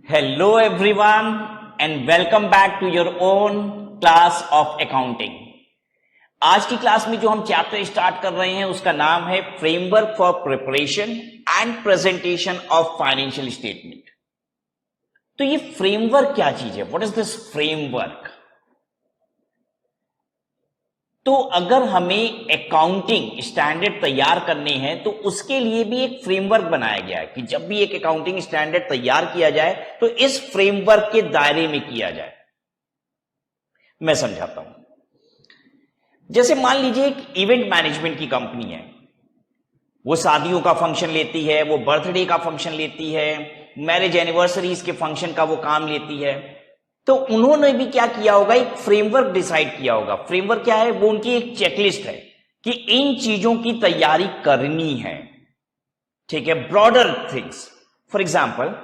Hello everyone and welcome back to your own class of accounting। आज की class में जो हम चैप्टर स्टार्ट कर रहे हैं उसका नाम है framework for preparation and presentation of financial statement. तो ये फ्रेमवर्क क्या चीज है? What is this framework? तो अगर हमें अकाउंटिंग स्टैंडर्ड तैयार करने हैं तो उसके लिए भी एक फ्रेमवर्क बनाया गया है कि जब भी एक अकाउंटिंग स्टैंडर्ड तैयार किया जाए तो इस फ्रेमवर्क के दायरे में किया जाए। मैं समझाता हूं। जैसे मान लीजिए एक इवेंट मैनेजमेंट की कंपनी है, वो शादियों का फंक्शन लेती है, वो बर्थडे का फंक्शन लेती है, मैरिज एनिवर्सरीज के फंक्शन का वो काम लेती है। तो उन्होंने भी क्या किया होगा? एक फ्रेमवर्क डिसाइड किया होगा। फ्रेमवर्क क्या है? वो उनकी एक चेकलिस्ट है कि इन चीजों की तैयारी करनी है। ठीक है, ब्रॉडर थिंग्स। फॉर एग्जाम्पल,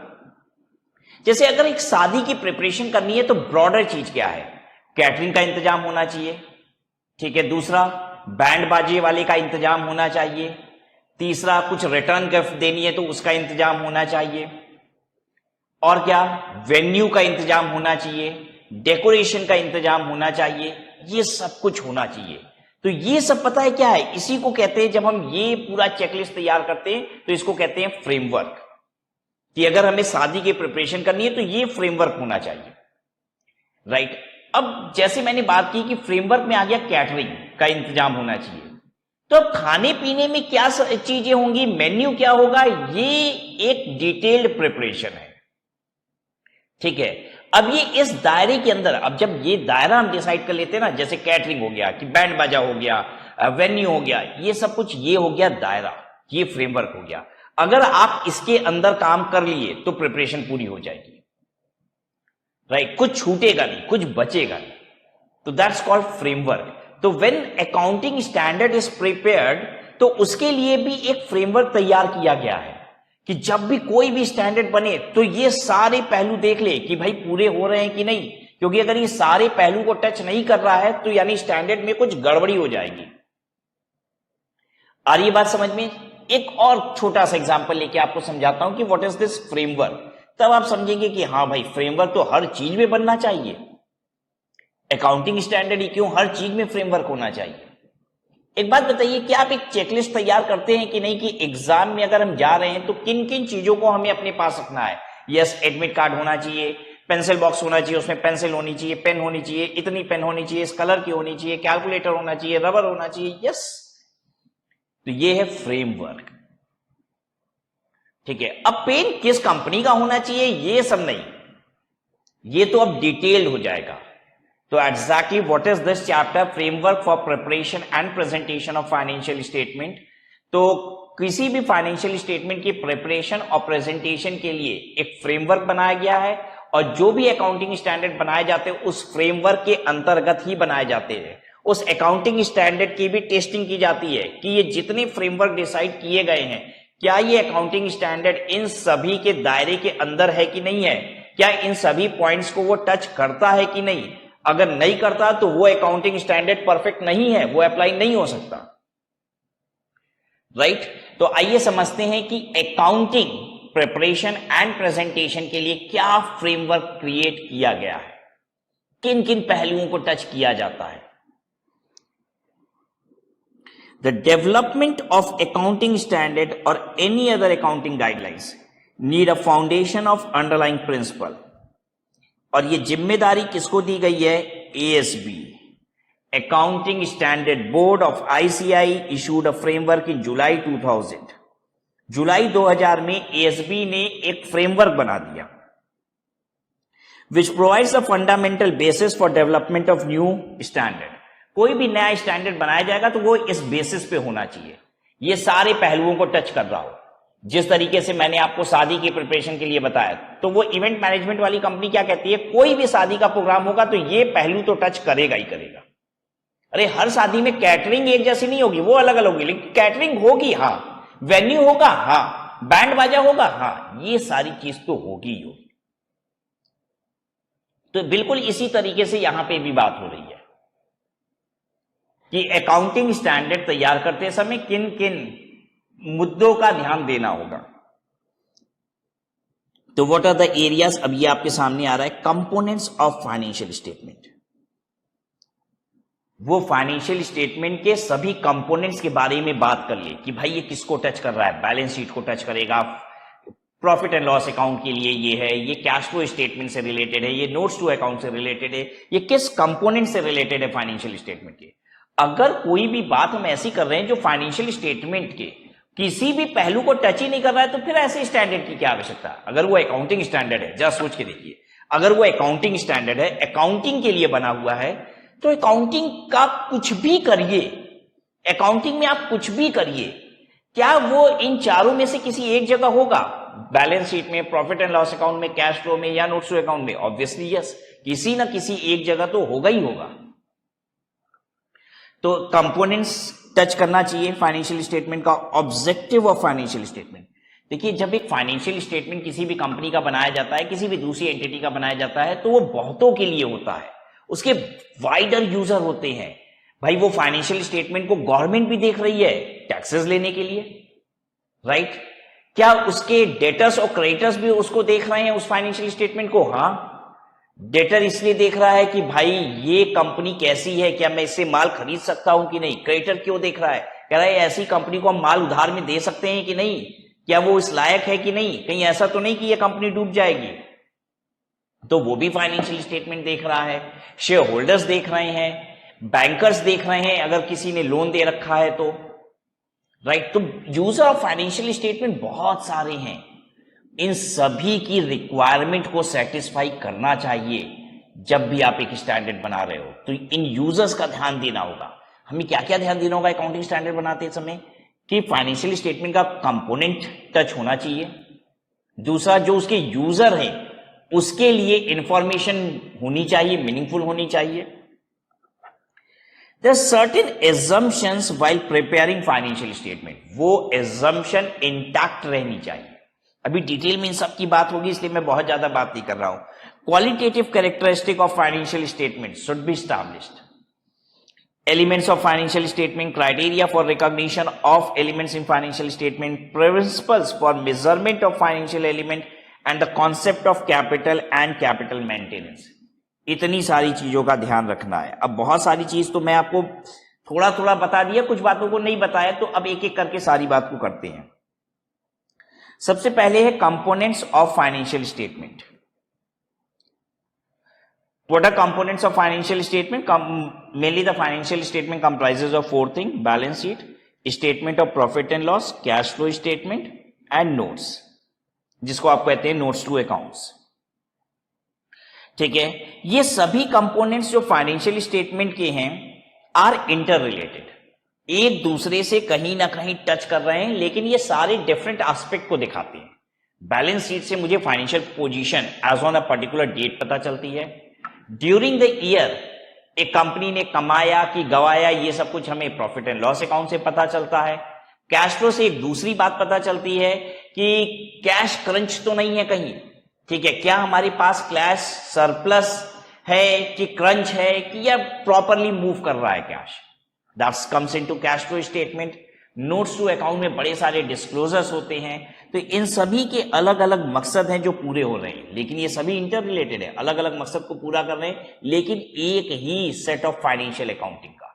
जैसे अगर एक शादी की प्रिपरेशन करनी है तो ब्रॉडर चीज क्या है? कैटरिंग का इंतजाम होना चाहिए। ठीक है, दूसरा बैंड बाजे वाले का इंतजाम होना चाहिए। तीसरा कुछ रिटर्न गिफ्ट देनी है तो उसका इंतजाम होना चाहिए। और क्या? वेन्यू का इंतजाम होना चाहिए, डेकोरेशन का इंतजाम होना चाहिए, ये सब कुछ होना चाहिए। तो ये सब पता है क्या है? इसी को कहते हैं, जब हम ये पूरा चेकलिस्ट तैयार करते हैं तो इसको कहते हैं फ्रेमवर्क। कि अगर हमें शादी की प्रिपरेशन करनी है तो ये फ्रेमवर्क होना चाहिए। राइट। अब जैसे मैंने बात की कि फ्रेमवर्क में आ गया कैटरिंग का इंतजाम होना चाहिए, तो अब खाने पीने में क्या चीजें होंगी, मेन्यू क्या होगा, ये एक डिटेल्ड प्रिपरेशन है। ठीक है, अब ये इस दायरे के अंदर, अब जब ये दायरा हम डिसाइड कर लेते हैं ना, जैसे कैटरिंग हो गया कि बैंड बाजा हो गया, वेन्यू हो गया, ये सब कुछ, ये हो गया दायरा, ये फ्रेमवर्क हो गया। अगर आप इसके अंदर काम कर लिए तो प्रिपरेशन पूरी हो जाएगी। राइट, कुछ छूटेगा नहीं, कुछ बचेगा नहीं। तो दैट्स कॉल्ड फ्रेमवर्क। तो when accounting standard is prepared, तो उसके लिए भी एक फ्रेमवर्क तैयार किया गया है कि जब भी कोई भी स्टैंडर्ड बने तो ये सारे पहलू देख ले कि भाई पूरे हो रहे हैं कि नहीं। क्योंकि अगर ये सारे पहलू को टच नहीं कर रहा है तो यानी स्टैंडर्ड में कुछ गड़बड़ी हो जाएगी। आ रही बात समझ में? एक और छोटा सा एग्जांपल लेके आपको समझाता हूं कि व्हाट इज दिस फ्रेमवर्क। तब आप समझेंगे कि हाँ भाई, फ्रेमवर्क तो हर चीज में बनना चाहिए। अकाउंटिंग स्टैंडर्ड ही क्यों, हर चीज में फ्रेमवर्क होना चाहिए। एक बात बताइए, क्या आप एक चेकलिस्ट तैयार करते हैं कि नहीं कि एग्जाम में अगर हम जा रहे हैं तो किन किन चीजों को हमें अपने पास रखना है? यस, एडमिट कार्ड होना चाहिए, पेंसिल बॉक्स होना चाहिए, उसमें पेंसिल होनी चाहिए, पेन होनी चाहिए, इतनी पेन होनी चाहिए, इस कलर की होनी चाहिए, कैलकुलेटर होना चाहिए, रबर होना चाहिए। यस, तो ये है फ्रेमवर्क। ठीक है, अब पेन किस कंपनी का होना चाहिए ये सब नहीं, ये तो अब डिटेल्ड हो जाएगा। तो exactly what is this chapter? Framework for preparation and presentation of financial statement. तो किसी भी फाइनेंशियल स्टेटमेंट की प्रिपरेशन और प्रेजेंटेशन के लिए एक फ्रेमवर्क बनाया गया है, और जो भी अकाउंटिंग स्टैंडर्ड बनाए जाते हैं उस फ्रेमवर्क के अंतर्गत ही बनाए जाते हैं। उस अकाउंटिंग स्टैंडर्ड की भी टेस्टिंग की जाती है कि ये जितने फ्रेमवर्क डिसाइड किए गए हैं, क्या ये अकाउंटिंग स्टैंडर्ड इन सभी के दायरे के अंदर है कि नहीं है, क्या इन सभी पॉइंट्स को वो टच करता है कि नहीं। अगर नहीं करता तो वो अकाउंटिंग स्टैंडर्ड परफेक्ट नहीं है, वो अप्लाई नहीं हो सकता। राइट। तो आइए समझते हैं कि अकाउंटिंग प्रिपरेशन एंड प्रेजेंटेशन के लिए क्या फ्रेमवर्क क्रिएट किया गया है, किन किन पहलुओं को टच किया जाता है। The development of accounting standard और any other accounting guidelines need a foundation of underlying principle. और ये जिम्मेदारी किसको दी गई है? ASB, accounting standard board of ICI issued a framework in July 2000। जुलाई 2000 में एएसबी ने एक फ्रेमवर्क बना दिया which provides a fundamental basis for development of new standard. कोई भी नया स्टैंडर्ड बनाया जाएगा तो वो इस बेसिस पे होना चाहिए, ये सारे पहलुओं को टच कर रहा हो। जिस तरीके से मैंने आपको शादी की प्रिपरेशन के लिए बताया, तो वो इवेंट मैनेजमेंट वाली कंपनी क्या कहती है, कोई भी शादी का प्रोग्राम होगा तो ये पहलू तो टच करेगा ही करेगा। अरे हर शादी में कैटरिंग एक जैसी नहीं होगी, वो अलग अलग होगी, लेकिन कैटरिंग होगी, हाँ, वेन्यू होगा, हाँ, बैंड बाजा होगा, हाँ, ये सारी चीज तो होगी ही होगी। तो बिल्कुल इसी तरीके से यहां पे भी बात हो रही है कि अकाउंटिंग स्टैंडर्ड तैयार करते समय किन किन मुद्दों का ध्यान देना होगा। तो व्हाट आर द एरियाज, अब ये आपके सामने आ रहा है, कंपोनेंट्स ऑफ फाइनेंशियल स्टेटमेंट। वो फाइनेंशियल स्टेटमेंट के सभी कंपोनेंट्स के बारे में बात कर ले कि भाई ये किसको टच कर रहा है, बैलेंस शीट को टच करेगा, प्रॉफिट एंड लॉस अकाउंट के लिए ये है, ये कैश फ्लो स्टेटमेंट से रिलेटेड है, ये नोट्स टू अकाउंट से रिलेटेड है, ये किस कंपोनेंट से रिलेटेड है फाइनेंशियल स्टेटमेंट के। अगर कोई भी बात हम ऐसी कर रहे हैं जो फाइनेंशियल स्टेटमेंट के किसी भी पहलू को टच ही नहीं कर रहा है, तो फिर ऐसे स्टैंडर्ड की क्या आवश्यकता है। अगर वो अकाउंटिंग स्टैंडर्ड है, जरा सोच के देखिए, अगर वो अकाउंटिंग स्टैंडर्ड है, अकाउंटिंग के लिए बना हुआ है, तो अकाउंटिंग का कुछ भी करिए, अकाउंटिंग में आप कुछ भी करिए, क्या वो इन चारों में से किसी एक जगह होगा, बैलेंस शीट में, प्रॉफिट एंड लॉस अकाउंट में, कैश फ्लो में, या नोट्स टू अकाउंट में? ऑब्वियसली यस, किसी ना किसी एक जगह तो होगा ही होगा। तो कंपोनेंट्स टच करना चाहिए फाइनेंशियल स्टेटमेंट का। ऑब्जेक्टिव ऑफ फाइनेंशियल स्टेटमेंट, देखिए जब एक फाइनेंशियल स्टेटमेंट किसी भी कंपनी का बनाया जाता है, किसी भी दूसरी एंटिटी का बनाया जाता है, तो वो बहुतों के लिए होता है, उसके वाइडर यूजर होते हैं। भाई वो फाइनेंशियल स्टेटमेंट को गवर्नमेंट भी देख रही है टैक्सेस लेने के लिए, राइट? क्या उसके डेटर्स और क्रेडिटर्स भी उसको देख रहे हैं, उस फाइनेंशियल स्टेटमेंट को? हाँ, डेटर इसलिए देख रहा है कि भाई ये कंपनी कैसी है, क्या मैं इससे माल खरीद सकता हूं कि नहीं। क्रेडिटर क्यों देख रहा है, कह रहा है ऐसी कंपनी को हम माल उधार में दे सकते हैं कि नहीं, क्या वो इस लायक है कि नहीं, कहीं ऐसा तो नहीं कि ये कंपनी डूब जाएगी। तो वो भी फाइनेंशियल स्टेटमेंट देख रहा है। शेयर होल्डर्स देख रहे हैं, बैंकर्स देख रहे हैं, अगर किसी ने लोन दे रखा है तो, राइट? तो यूजर ऑफ फाइनेंशियल स्टेटमेंट बहुत सारे हैं, इन सभी की रिक्वायरमेंट को सेटिस्फाई करना चाहिए। जब भी आप एक स्टैंडर्ड बना रहे हो तो इन यूजर्स का ध्यान देना होगा। हमें क्या क्या ध्यान देना होगा अकाउंटिंग स्टैंडर्ड बनाते समय, कि फाइनेंशियल स्टेटमेंट का कंपोनेंट टच होना चाहिए, दूसरा जो उसके यूजर हैं उसके लिए इंफॉर्मेशन होनी चाहिए, मीनिंगफुल होनी चाहिए। There are certain assumptions while preparing financial statement, वो assumption intact रहनी चाहिए। अभी डिटेल में इन सब की बात होगी, इसलिए मैं बहुत ज्यादा बात नहीं कर रहा हूं। Qualitative characteristic of financial statement should be established. Elements of financial statement, criteria for recognition of elements in financial statement, principles for measurement of financial element, and the concept of capital and capital maintenance. इतनी सारी चीजों का ध्यान रखना है। अब बहुत सारी चीज तो मैं आपको थोड़ा थोड़ा बता दिया, कुछ बातों को नहीं बताया, तो अब एक एक करके सारी बात को करते हैं। सबसे पहले है components of financial statement. What are components of financial statement? Mainly the financial statement comprises of four things: balance sheet, statement of profit and loss, cash flow statement and notes, जिसको आप कहते हैं notes to accounts। ठीक है, ये सभी components जो financial statement के हैं आर इंटर रिलेटेड, एक दूसरे से कहीं ना कहीं टच कर रहे हैं, लेकिन ये सारे डिफरेंट एस्पेक्ट को दिखाते हैं। बैलेंस शीट से मुझे financial position as on a particular date पता चलती है। ड्यूरिंग द ईयर एक कंपनी ने कमाया कि गवाया, ये सब कुछ हमें प्रॉफिट एंड लॉस अकाउंट से पता चलता है। कैश फ्लो से एक दूसरी बात पता चलती है कि कैश क्रंच तो नहीं है कहीं, ठीक है, क्या हमारे पास कैश सरप्लस है कि क्रंच है, कि या प्रॉपरली मूव कर रहा है cash, that's comes into cash flow statement. Notes to account में बड़े सारे डिस्क्लोजर्स होते हैं, तो इन सभी के अलग अलग मकसद हैं जो पूरे हो रहे हैं, लेकिन ये सभी इंटर रिलेटेड है, अलग अलग मकसद को पूरा कर रहे हैं, लेकिन एक ही सेट ऑफ फाइनेंशियल अकाउंटिंग का।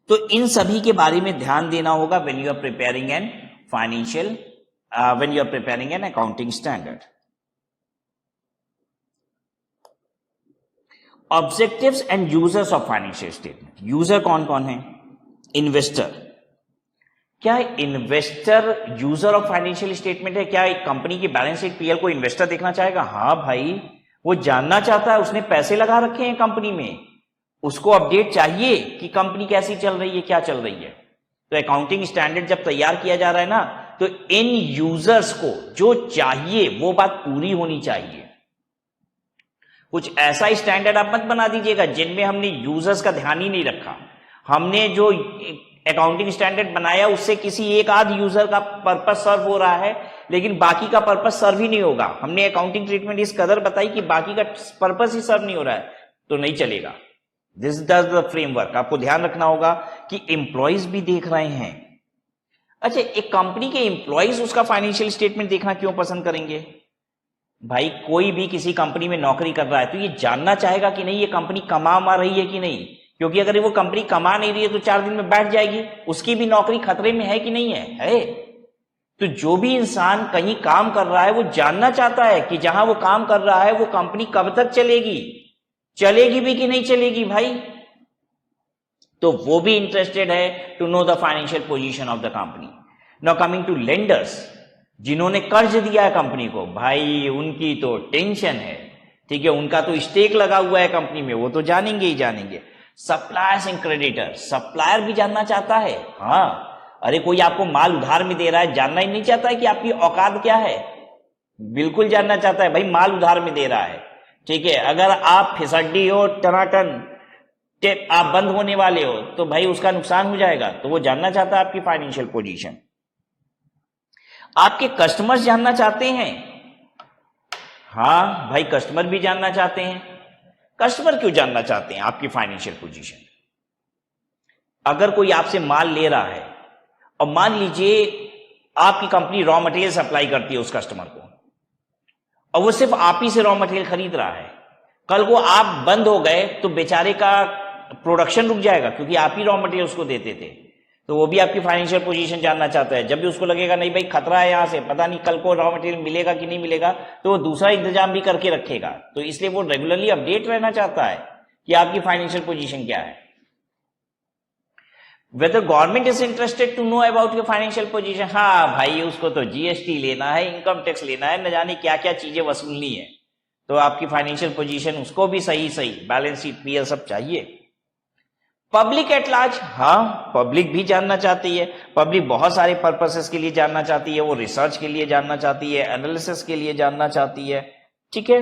तो इन सभी के बारे में ध्यान देना होगा when you are preparing an financial when you are preparing an accounting standard. Objectives and users of financial statement. User कौन कौन है? Investor. क्या investor user of financial statement है? क्या एक कंपनी की बैलेंस शीट पीएल को इन्वेस्टर देखना चाहेगा? हाँ भाई, वो जानना चाहता है, उसने पैसे लगा रखे हैं कंपनी में, उसको अपडेट चाहिए कि कंपनी कैसी चल रही है, क्या चल रही है। तो अकाउंटिंग स्टैंडर्ड जब तैयार किया जा रहा है ना, तो इन यूजर्स को जो चाहिए वो बात पूरी होनी चाहिए। कुछ ऐसा स्टैंडर्ड आप मत बना दीजिएगा जिनमें हमने यूजर्स का ध्यान ही नहीं रखा। हमने जो अकाउंटिंग स्टैंडर्ड बनाया उससे किसी एक आध यूजर का पर्पस सर्व हो रहा है, लेकिन बाकी का पर्पस सर्व ही नहीं होगा। हमने अकाउंटिंग ट्रीटमेंट इस कदर बताई कि बाकी का पर्पस ही सर्व नहीं हो रहा है, तो नहीं चलेगा। This is the framework. आपको ध्यान रखना होगा कि एम्प्लॉइज भी देख रहे हैं, अच्छा, एक कंपनी के एम्प्लॉइज उसका फाइनेंशियल स्टेटमेंट देखना क्यों पसंद करेंगे? भाई कोई भी किसी कंपनी में नौकरी कर रहा है तो ये जानना चाहेगा कि नहीं ये कंपनी कमा रही है कि नहीं, क्योंकि अगर वो कंपनी कमा नहीं रही है तो 4 दिन में बैठ जाएगी, उसकी भी नौकरी खतरे में है कि नहीं है? तो जो भी इंसान कहीं काम कर रहा है वो जानना चाहता है कि जहां वो काम कर रहा है वो कंपनी कब तक चलेगी भी कि नहीं चलेगी भाई। तो वो भी इंटरेस्टेड है to know the financial position of the company. Now coming to lenders, जिन्होंने कर्ज दिया है कंपनी को, भाई उनकी तो टेंशन है, ठीक है, उनका तो स्टेक लगा हुआ है कंपनी में, वो तो जानेंगे ही जानेंगे। सप्लायर्स एंड क्रेडिटर, सप्लायर भी जानना चाहता है। हाँ, अरे कोई आपको माल उधार में दे रहा है, जानना ही नहीं चाहता है कि आपकी औकात क्या है? बिल्कुल जानना चाहता है भाई, माल उधार में दे रहा है, ठीक है, अगर आप फिसड्डी हो, टनाटन आप बंद होने वाले हो तो भाई उसका नुकसान हो जाएगा, तो वो जानना चाहता है आपकी फाइनेंशियल पोजीशन। आपके कस्टमर्स जानना चाहते हैं। हाँ भाई, कस्टमर भी जानना चाहते हैं। कस्टमर क्यों जानना चाहते हैं आपकी फाइनेंशियल पोजीशन? अगर कोई आपसे माल ले रहा है और मान लीजिए आपकी कंपनी रॉ मटेरियल सप्लाई करती है उस कस्टमर को, और वो सिर्फ आप ही से रॉ मटेरियल खरीद रहा है, कल को आप बंद हो गए तो बेचारे का प्रोडक्शन रुक जाएगा, क्योंकि आप ही रॉ मटेरियल उसको देते थे। तो वो भी आपकी फाइनेंशियल पोजीशन जानना चाहता है। जब भी उसको लगेगा नहीं भाई खतरा है यहां से, पता नहीं कल को रॉ मटेरियल मिलेगा कि नहीं मिलेगा, तो वो दूसरा इंतजाम भी करके रखेगा। तो इसलिए वो रेगुलरली अपडेट रहना चाहता है कि आपकी फाइनेंशियल पोजीशन क्या है। Whether government is interested to know about your financial position, हाँ भाई उसको तो जीएसटी लेना है, इनकम टैक्स लेना है, न जाने क्या क्या चीजें वसूलनी है, तो आपकी फाइनेंशियल पोजीशन उसको भी सही बैलेंस शीट पीएल सब चाहिए। पब्लिक एट लार्ज, हाँ पब्लिक भी जानना चाहती है। पब्लिक बहुत सारे पर्पसेस के लिए जानना चाहती है, वो रिसर्च के लिए जानना चाहती है, एनालिसिस के लिए जानना चाहती है, ठीक है।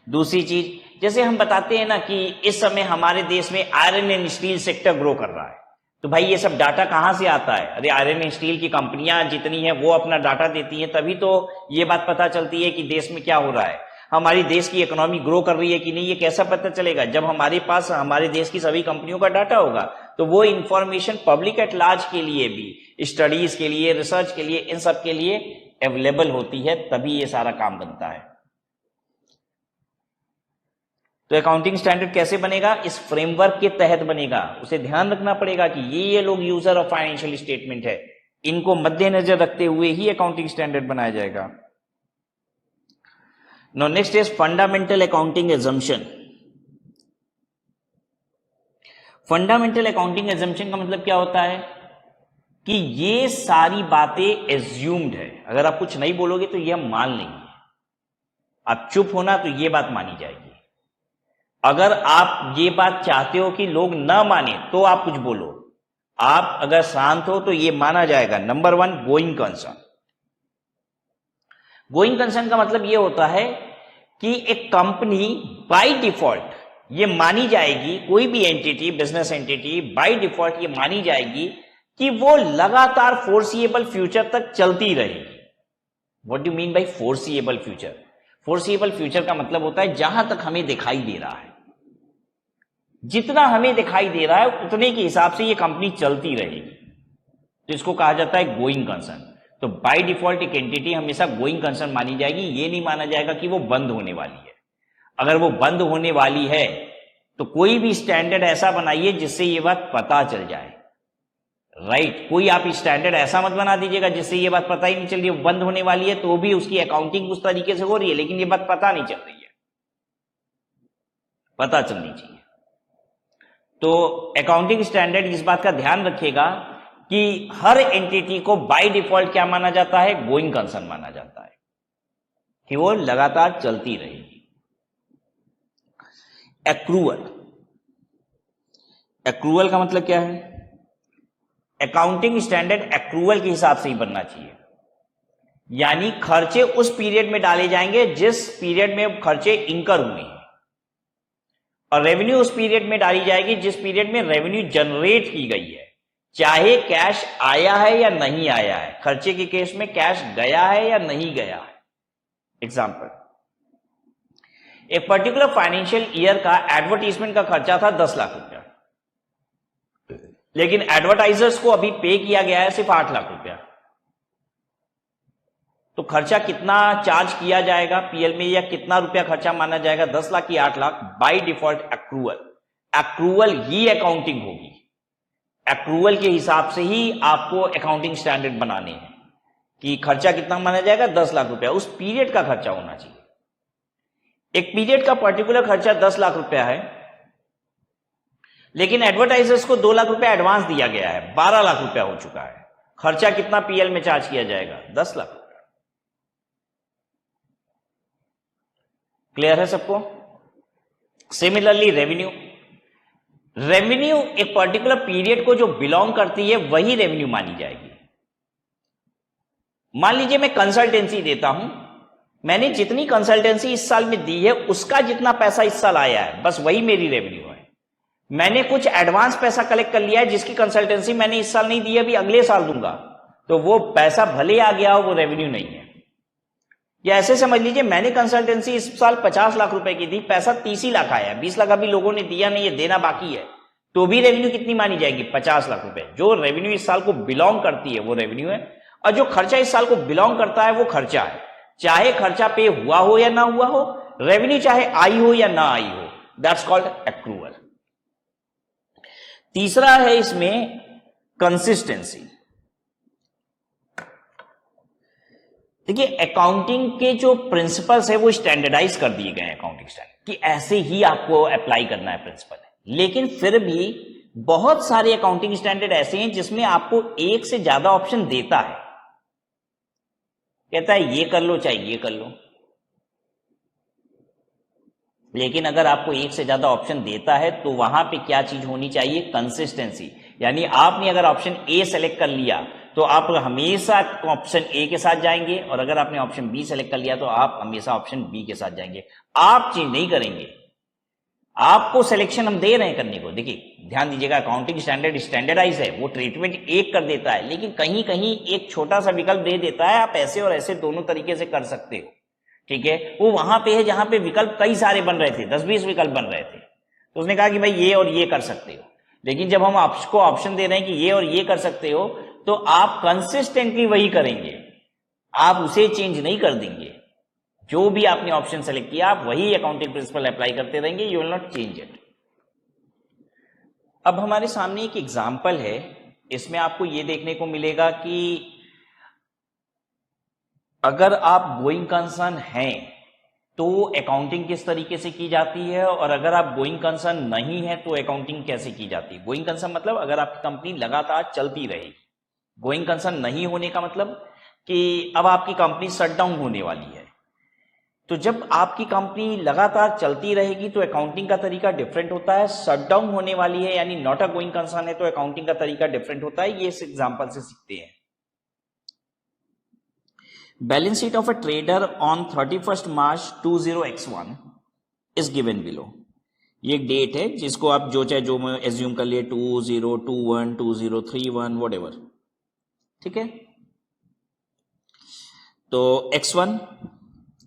दूसरी चीज, जैसे हम बताते हैं ना कि इस समय हमारे देश में iron and steel sector grow कर रहा है, तो भाई ये सब डाटा कहां से आता है? अरे आयरन एंड स्टील की कंपनियां जितनी हैं वो अपना डाटा देती हैं, तभी तो ये बात पता चलती है कि देश में क्या हो रहा है, हमारी देश की इकोनॉमी ग्रो कर रही है कि नहीं। ये कैसा पता चलेगा? जब हमारे पास हमारे देश की सभी कंपनियों का डाटा होगा, तो वो इंफॉर्मेशन पब्लिक एट लार्ज के लिए भी, स्टडीज के लिए, रिसर्च के लिए, इन सब के लिए अवेलेबल होती है, तभी ये सारा काम बनता है। तो अकाउंटिंग स्टैंडर्ड कैसे बनेगा? इस फ्रेमवर्क के तहत बनेगा। उसे ध्यान रखना पड़ेगा कि ये लोग यूजर ऑफ फाइनेंशियल स्टेटमेंट है, इनको मद्देनजर रखते हुए ही अकाउंटिंग स्टैंडर्ड बनाया जाएगा। Now next is fundamental accounting assumption. Fundamental accounting assumption का मतलब क्या होता है कि ये सारी बातें एज्यूम्ड है। अगर आप कुछ नहीं बोलोगे तो ये हम मान लेंगे, आप चुप होना तो ये बात मानी जाएगी। अगर आप ये बात चाहते हो कि लोग ना माने तो आप कुछ बोलो, आप अगर शांत हो तो ये माना जाएगा। Number 1, going concern. Going concern का मतलब ये होता है कि एक कंपनी बाय डिफॉल्ट ये मानी जाएगी, कोई भी entity, business entity by default ये मानी जाएगी कि वो लगातार फोर्सिएबल फ्यूचर तक चलती रहेगी। What do mean by foreseeable future? Foreseeable future का मतलब होता है जहां तक हमें दिखाई दे रहा है, जितना हमें दिखाई दे रहा है उतने के हिसाब से ये कंपनी चलती रहेगी, तो इसको कहा जाता है गोइंग कंसर्न। तो बाय डिफॉल्ट एक एंटिटी हमेशा गोइंग कंसर्न मानी जाएगी, ये नहीं माना जाएगा कि वो बंद होने वाली है। अगर वो बंद होने वाली है तो कोई भी स्टैंडर्ड ऐसा बनाइए जिससे ये बात पता चल जाए, राइट। कोई आप स्टैंडर्ड ऐसा मत बना दीजिएगा जिससे ये बात पता ही नहीं चल रही है, बंद होने वाली है तो भी उसकी अकाउंटिंग उस तरीके से हो रही है, लेकिन ये बात पता नहीं चल रही है, पता चलनी चाहिए। तो अकाउंटिंग स्टैंडर्ड इस बात का ध्यान रखेगा कि हर एंटिटी को बाय डिफॉल्ट क्या माना जाता है? गोइंग कंसर्न माना जाता है, कि वो लगातार चलती रहेगी। एक्रूअल, एक्रूअल का मतलब क्या है? अकाउंटिंग स्टैंडर्ड एक्रूअल के हिसाब से ही बनना चाहिए, यानी खर्चे उस पीरियड में डाले जाएंगे जिस पीरियड में खर्चे इंकर हुए हैं, और रेवेन्यू उस पीरियड में डाली जाएगी जिस पीरियड में रेवेन्यू जनरेट की गई है, चाहे कैश आया है या नहीं आया है। खर्चे के केस में कैश गया है या नहीं गया है। एग्जांपल, एक पर्टिकुलर फाइनेंशियल ईयर का एडवर्टीजमेंट का खर्चा था 10 लाख रुपया, लेकिन एडवर्टाइजर्स को अभी पे किया गया है सिर्फ 8 लाख रुपया। तो खर्चा कितना चार्ज किया जाएगा पीएल में, या कितना रुपया खर्चा माना जाएगा, 10 लाख की 8 lakh, by default accrual. Accrual he accounting होगी, एक्रूअल के हिसाब से ही आपको अकाउंटिंग स्टैंडर्ड बनाने हैं कि खर्चा कितना माना जाएगा, 10 लाख रुपया उस पीरियड का खर्चा होना चाहिए। एक पीरियड का पर्टिकुलर खर्चा 10 लाख रुपया है, लेकिन एडवर्टाइजर्स को 2 लाख रुपया एडवांस दिया गया है, 12 लाख रुपया हो चुका है। खर्चा कितना पीएल में चार्ज किया जाएगा, 10 लाख रुपया। क्लियर है सबको? सिमिलरली रेवेन्यू, रेवेन्यू एक पर्टिकुलर पीरियड को जो बिलोंग करती है वही रेवेन्यू मानी जाएगी। मान लीजिए मैं कंसल्टेंसी देता हूं, मैंने जितनी कंसल्टेंसी इस साल में दी है उसका जितना पैसा इस साल आया है बस वही मेरी रेवेन्यू है। मैंने कुछ एडवांस पैसा कलेक्ट कर लिया है जिसकी कंसल्टेंसी मैंने इस साल नहीं दी, अभी अगले साल दूंगा, तो वो पैसा भले आ गया हो, वो रेवेन्यू नहीं है। या ऐसे समझ लीजिए मैंने कंसल्टेंसी इस साल 50 लाख रुपए की दी, पैसा 30 ही लाख आया, 20 लाख अभी लोगों ने दिया नहीं है, देना बाकी है, तो भी रेवेन्यू कितनी मानी जाएगी, 50 लाख रुपए। जो रेवेन्यू इस साल को बिलोंग करती है वो रेवेन्यू है, और जो खर्चा इस साल को बिलोंग करता है वो खर्चा है। चाहे खर्चा पे हुआ हो या ना हुआ हो, रेवेन्यू चाहे आई हो या ना आई हो, दैट्स कॉल्ड एक्रूअल। तीसरा है इसमें कंसिस्टेंसी। देखिए अकाउंटिंग के जो प्रिंसिपल्स है वो स्टैंडर्डाइज कर दिए गए हैं अकाउंटिंग स्टैंडर्ड कि ऐसे ही आपको अप्लाई करना है प्रिंसिपल, लेकिन फिर भी बहुत सारे अकाउंटिंग स्टैंडर्ड ऐसे हैं जिसमें आपको एक से ज्यादा ऑप्शन देता है, कहता है ये कर लो चाहे ये कर लो। लेकिन अगर आपको एक से ज्यादा ऑप्शन देता है तो वहां पे क्या चीज होनी चाहिए, कंसिस्टेंसी। यानी आपने अगर ऑप्शन ए सेलेक्ट कर लिया तो आप हमेशा ऑप्शन ए के साथ जाएंगे, और अगर आपने ऑप्शन बी सेलेक्ट कर लिया तो आप हमेशा ऑप्शन बी के साथ जाएंगे, आप चेंज नहीं करेंगे। आपको सिलेक्शन हम दे रहे हैं करने को। देखिए ध्यान दीजिएगा, अकाउंटिंग स्टैंडर्ड स्टैंडर्डाइज है, वो ट्रीटमेंट एक कर देता है, लेकिन कहीं कहीं एक छोटा सा विकल्प दे देता है, आप ऐसे और ऐसे दोनों तरीके से कर सकते हो, ठीक है। वो वहां पे है जहां पे विकल्प कई सारे बन रहे थे, 10-20 विकल्प बन रहे थे, तो उसने कहा कि भाई ये और ये कर सकते हो। लेकिन जब हम आपको ऑप्शन दे रहे हैं कि ये और ये कर सकते हो, तो आप कंसिस्टेंटली वही करेंगे, आप उसे चेंज नहीं कर देंगे। जो भी आपने ऑप्शन सेलेक्ट किया आप वही अकाउंटिंग प्रिंसिपल अप्लाई करते रहेंगे, you will not change it. अब हमारे सामने एक एग्जांपल है, इसमें आपको यह देखने को मिलेगा कि अगर आप गोइंग कंसर्न हैं तो अकाउंटिंग किस तरीके से की जाती है, और अगर आप गोइंग कंसर्न नहीं है तो अकाउंटिंग कैसे की जाती है। गोइंग कंसर्न मतलब अगर आपकी कंपनी लगातार चलती रहेगी, गोइंग कंसर्न नहीं होने का मतलब कि अब आपकी कंपनी शट डाउन होने वाली है। तो जब आपकी कंपनी लगातार चलती रहेगी तो अकाउंटिंग का तरीका डिफरेंट होता है, शट डाउन होने वाली है यानी नॉट अ गोइंग कंसर्न है तो अकाउंटिंग का तरीका डिफरेंट होता है। ये इस एग्जांपल से सीखते हैं। Balance sheet of a trader on 31st March 20x1 is given below. ये एक डेट है जिसको आप जो चाहे जो में एज्यूम कर लिए, 2021 2031 व्हाटएवर, ठीक है। तो x1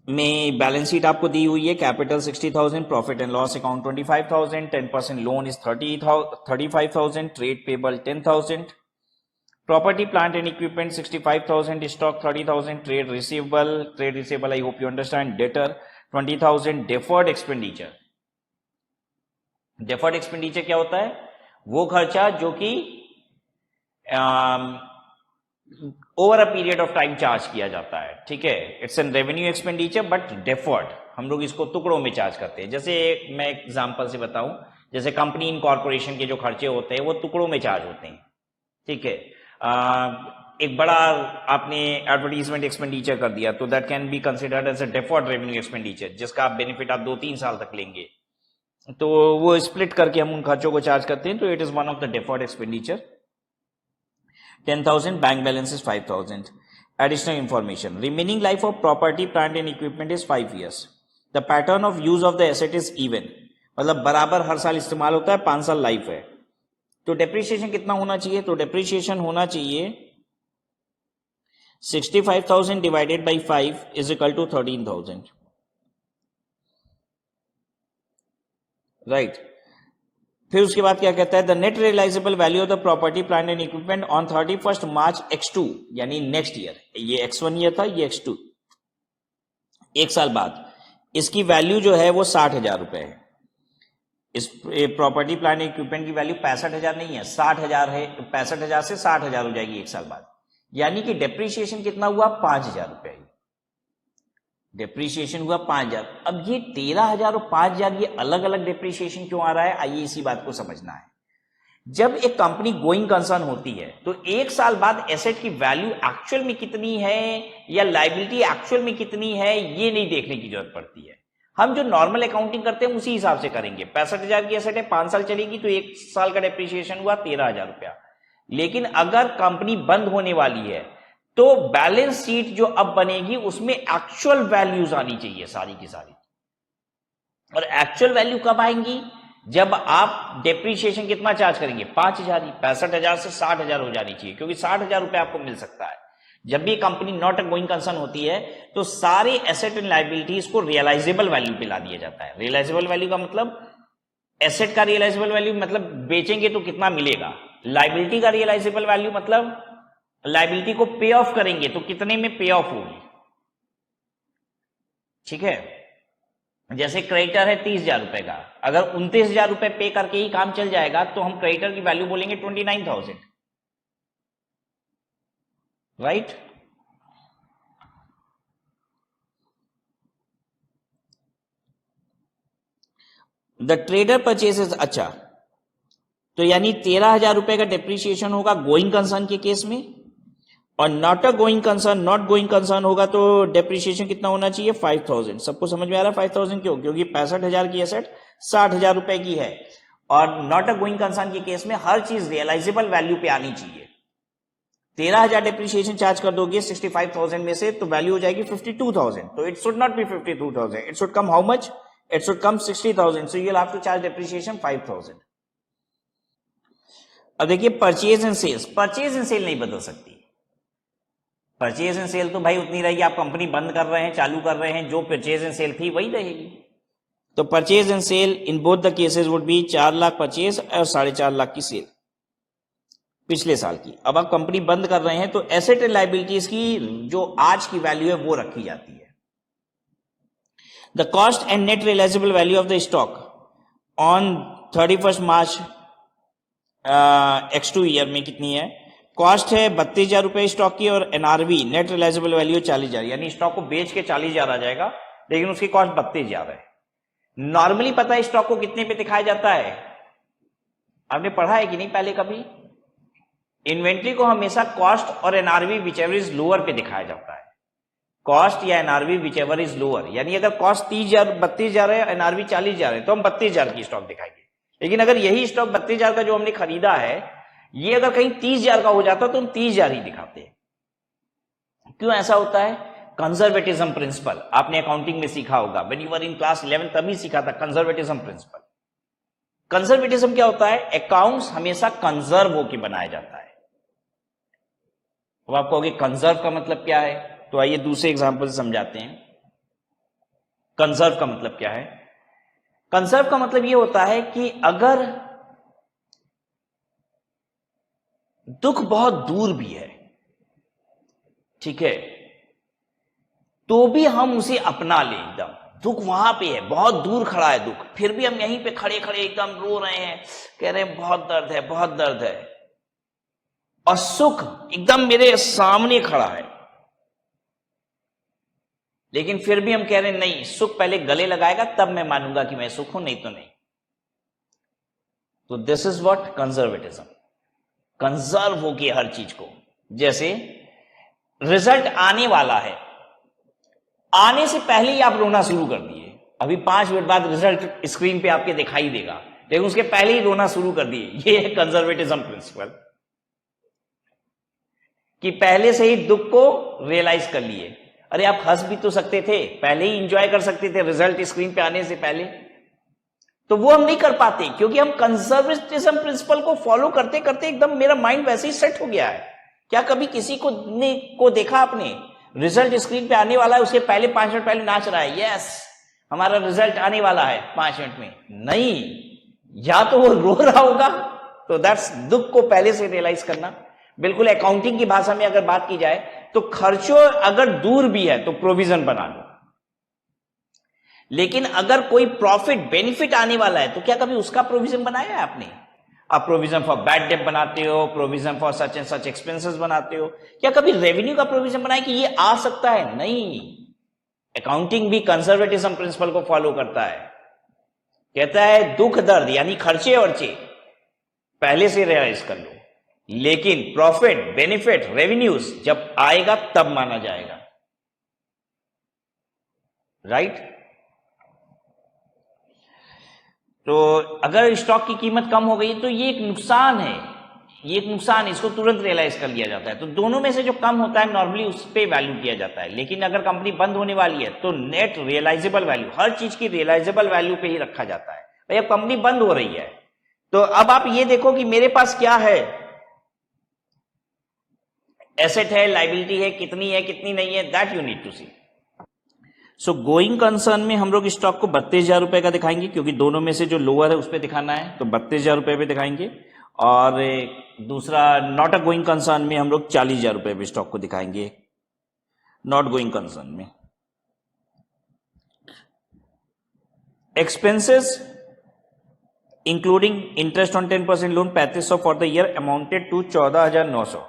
में बैलेंस शीट आपको दी हुई है, capital 60,000, profit and loss account 25,000, 10% loan is 35,000, trade payable 10,000, property plant and equipment 65,000, stock 30,000, trade receivable I hope you understand, debtor 20,000, deferred expenditure. Deferred expenditure क्या होता है, वो खर्चा जो कि over a period of time charge किया जाता है, ठीक है। It's an revenue expenditure but deferred, हम लोग इसको टुकड़ों में चार्ज करते हैं। जैसे मैं एग्जांपल से बताऊं, जैसे कंपनी इनकॉर्पोरेशन के जो खर्चे होते हैं वो टुकड़ों में चार्ज होते हैं, ठीक है। एक बड़ा आपने एडवर्टीजमेंट एक्सपेंडिचर कर दिया तो that can be considered as a deferred revenue expenditure, जिसका आप बेनिफिट आप 2-3 साल तक लेंगे, तो वो स्प्लिट करके हम उन खर्चों को चार्ज करते हैं, तो it is one of the deferred expenditure. 10,000, bank balance is 5,000। Additional information, remaining life of property plant and equipment is 5 years। The pattern of use of the asset is even, मतलब बराबर हर साल इस्तेमाल होता है, 5 साल लाइफ है। तो depreciation कितना होना चाहिए, तो डेप्रिसिएशन होना चाहिए 65,000 divided by 5 is equal to 13,000, right. फिर उसके बाद क्या कहता है, the net realisable value of the property plant and equipment on 31 March X2 यानी नेक्स्ट ईयर, ये X1 ईयर था, ये X2 एक साल बाद, इसकी वैल्यू जो है वो 60,000 रुपए है। इस प्रॉपर्टी प्लांट इक्विपमेंट की वैल्यू 65,000 नहीं है, 60,000 है। 65,000 से 60,000 हो जाएगी एक साल बाद, यानी कि डेप्रीशिएशन कितना हुआ, 5,000 रुपए। डेप्रीशिएशन हुआ 5,000। अब ये 13,000 और 5,000 ये अलग अलग डेप्रीशिएशन क्यों आ रहा है, आइए इसी बात को समझना है। जब एक कंपनी गोइंग कंसर्न होती है तो एक साल बाद एसेट की वैल्यू एक्चुअल में कितनी है या लायबिलिटी एक्चुअल में कितनी है, ये नहीं देखने की जरूरत पड़ती है। हम जो नॉर्मल अकाउंटिंग करते हैं उसी हिसाब से करेंगे। 65,000 की एसेट है, 5 साल चलेगी तो एक साल का डेप्रीशिएशन हुआ 13,000 रुपया। लेकिन अगर कंपनी बंद होने वाली है तो बैलेंस शीट जो अब बनेगी उसमें एक्चुअल वैल्यूज आनी चाहिए सारी की सारी। और एक्चुअल वैल्यू कब आएंगी, जब आप डेप्रीशिएशन कितना चार्ज करेंगे, 5,000 ही। 65,000 से 60,000 हो जानी चाहिए, क्योंकि 60,000 रुपए आपको मिल सकता है। जब भी company not a going concern होती है तो सारे एसेट एंड लायबिलिटीज को रियलाइजेबल वैल्यू पे ला दिया जाता है। रियलाइजेबल वैल्यू का मतलब एसेट का रियलाइजेबल वैल्यू मतलब बेचेंगे तो कितना मिलेगा, लायबिलिटी का रियलाइजेबल वैल्यू मतलब लायबिलिटी को पे ऑफ करेंगे तो कितने में पे ऑफ होगी। ठीक है, जैसे क्रेडिटर है 30,000 रुपए का, अगर 29,000 रुपए पे करके ही काम चल जाएगा तो हम क्रेडिटर की वैल्यू बोलेंगे 29,000, राइट। द ट्रेडर परचेसेस, अच्छा तो यानी 13,000 रुपए का डेप्रीशिएशन होगा गोइंग कंसर्न के केस में, और not a going concern, not going concern होगा तो डेप्रीशिएशन कितना होना चाहिए, 5,000। सबको समझ में आ रहा है 5,000 क्यों, क्योंकि 65,000 की एसेट 60,000 रुपए की है, और नॉट अ गोइंग कंसर्न के केस में हर चीज रियलाइजेबल वैल्यू पे आनी चाहिए। 13,000 डेप्रीशिएशन चार्ज कर दोगे 65,000 में से तो वैल्यू हो जाएगी 52,000, तो it should not be 52,000, it should come how much, it should come 60,000, so you will have to charge depreciation 5,000। अब देखिए purchase and sales, purchase and sale नहीं बदल सकती। परचेज एंड सेल तो भाई उतनी रहेगी, आप कंपनी बंद कर रहे हैं चालू कर रहे हैं, जो परचेज एंड सेल थी वही रहेगी। तो purchase and sale in both the cases would be 4 lakh purchase और 4.5 लाख की सेल पिछले साल की। अब आप कंपनी बंद कर रहे हैं तो एसेट एंड लायबिलिटीज की जो आज की वैल्यू है वो रखी जाती है। The cost and net realisable value of the stock on 31 March X2 year में कितनी है, कॉस्ट है 32,000 रुपए स्टॉक की, और एनआरवी नेट रियलाइजेबल वैल्यू 40,000, यानी स्टॉक को बेच के 40,000 आ जाएगा, लेकिन उसकी कॉस्ट 32,000 है। नॉर्मली पता है स्टॉक को कितने पे दिखाया जाता है, आपने पढ़ा है कि नहीं पहले कभी, इन्वेंट्री को हमेशा कॉस्ट और एनआरवी विचएवर इज लोअर पे दिखाया जाता है। कॉस्ट या एनआरवी विचएवर इज लोअर, यानी अगर कॉस्ट 30,000 32,000 है, एनआरवी 40,000 है, तो हम 32,000 की स्टॉक दिखाएंगे। लेकिन अगर यही स्टॉक 32,000 का जो हमने खरीदा है ये अगर कहीं 30,000 का हो जाता तो हम 30,000 ही दिखाते। क्यों ऐसा होता है, कंजर्वेटिज्म प्रिंसिपल आपने अकाउंटिंग में सीखा होगा, when you were in class 11 तभी सीखा था कंजर्वेटिज्म प्रिंसिपल। कंजर्वेटिज्म क्या होता है, अकाउंट्स हमेशा कंजर्व होकर बनाया जाता है। अब आप कहोगे कंजर्व का मतलब क्या है, तो आइए दूसरे एग्जांपल से समझाते हैं। कंजर्व का मतलब क्या है, कंजर्व का मतलब यह होता है कि अगर दुख बहुत दूर भी है, ठीक है, तो भी हम उसे अपना ले। एकदम दुख वहां पे है, बहुत दूर खड़ा है दुख, फिर भी हम यहीं पे खड़े खड़े एकदम रो रहे हैं, कह रहे हैं बहुत दर्द है बहुत दर्द है, और सुख एकदम मेरे सामने खड़ा है, लेकिन फिर भी हम कह रहे हैं नहीं, सुख पहले गले लगाएगा तब मैं मानूंगा कि मैं सुख हूं, नहीं तो नहीं। तो this is what conservatism, conserve होगी हर चीज को। जैसे रिजल्ट आने वाला है, आने से पहले ही आप रोना शुरू कर दिए, अभी 5 मिनट बाद रिजल्ट स्क्रीन पे आपके दिखाई देगा, लेकिन उसके पहले ही रोना शुरू कर दिए। ये है कंजर्वेटिज्म प्रिंसिपल, कि पहले से ही दुख को रियलाइज कर लिए। अरे आप हंस भी तो सकते थे, पहले ही इंजॉय कर सकते थे रिजल्ट स्क्रीन पे आने से पहले, तो वो हम नहीं कर पाते क्योंकि हम कंजर्वेटिज्म प्रिंसिपल को फॉलो करते करते एकदम मेरा माइंड वैसे ही सेट हो गया है। क्या कभी किसी को देखा आपने, रिजल्ट स्क्रीन पे आने वाला है उसके पहले 5 मिनट पहले नाच रहा है, यस हमारा रिजल्ट आने वाला है 5 मिनट में? नहीं, या तो वो रो रहा होगा, तो दैट्स दुख को पहले से रियलाइज करना। बिल्कुल अकाउंटिंग की भाषा में अगर बात की जाए तो खर्चों अगर दूर भी है तो प्रोविजन बना लो, लेकिन अगर कोई प्रॉफिट बेनिफिट आने वाला है तो क्या कभी उसका प्रोविजन बनाया है आपने? आप प्रोविजन फॉर बैड डेट बनाते हो, provision for such and such expenses बनाते हो, क्या कभी रेवेन्यू का प्रोविजन बनाए कि ये आ सकता है? नहीं। अकाउंटिंग भी कंजर्वेटिज्म प्रिंसिपल को फॉलो करता है, कहता है दुख दर्द यानी खर्चे वर्चे पहले से रियलाइज कर लो, लेकिन प्रॉफिट बेनिफिट रेवेन्यूज जब आएगा तब माना जाएगा। राइट? तो अगर स्टॉक की कीमत कम हो गई तो ये एक नुकसान है, ये एक नुकसान, इसको तुरंत रियलाइज कर लिया जाता है। तो दोनों में से जो कम होता है नॉर्मली उस पर वैल्यू किया जाता है, लेकिन अगर कंपनी बंद होने वाली है तो नेट रियलाइजेबल वैल्यू, हर चीज की रियलाइजेबल वैल्यू पे ही रखा जाता है। भाई अब कंपनी बंद हो रही है तो अब आप ये देखो कि मेरे पास क्या है, एसेट है, लाइबिलिटी है, कितनी है कितनी नहीं है, that you need to see. So going concern में हम लोग स्टॉक को 32,000 रुपए का दिखाएंगे, क्योंकि दोनों में से जो लोअर है उस पर दिखाना है, तो 32,000 रुपए पे दिखाएंगे। और दूसरा नॉट अ गोइंग कंसर्न में हम लोग 40,000 रुपए पे स्टॉक को दिखाएंगे, नॉट गोइंग कंसर्न में। Expenses including interest on 10% loan 3500 for the year amounted to 14,900।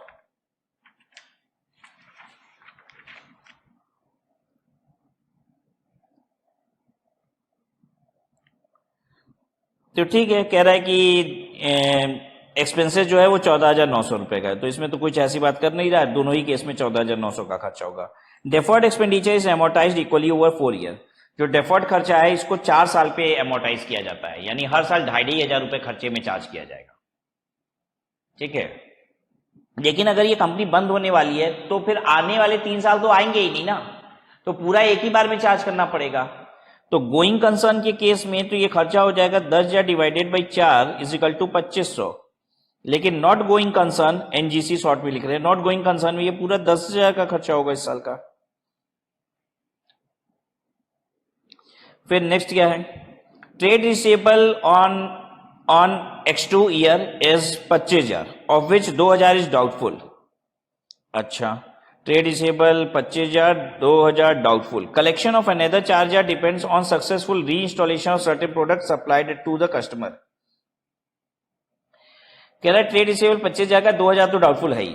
तो ठीक है, कह रहा है कि एक्सपेंसेस जो है वो 14,900 रुपए का है, तो इसमें तो कुछ ऐसी बात कर नहीं रहा है, दोनों ही केस में 14,900 का खर्चा होगा। Deferred expenditure is amortised equally over 4 year. जो डेफर्ड खर्चा है इसको 4 साल पे एमोर्टाइज किया जाता है, यानी हर साल 2,500 रुपए खर्चे में चार्ज किया जाएगा। ठीक है, लेकिन अगर ये कंपनी बंद होने वाली है तो फिर आने वाले 3 साल तो आएंगे ही नहीं ना, तो पूरा एक ही बार में चार्ज करना पड़ेगा। तो गोइंग कंसर्न के केस में तो ये खर्चा हो जाएगा 10,000 divided by 4 is equal to 2,500। लेकिन not going concern, NGC short में लिख रहे हैं, नॉट गोइंग कंसर्न में ये पूरा 10,000 का खर्चा होगा इस साल का। फिर नेक्स्ट क्या है, trade receivable on X2 year is 25,000 of which 2,000 is doubtful. अच्छा, trade receivable 25,000, 2,000 doubtful. Collection of another charge depends on successful reinstallation of certain product supplied to the customer. कह रहा है ट्रेड रिसीवेबल 25,000 का, 2,000 तो doubtful है ही,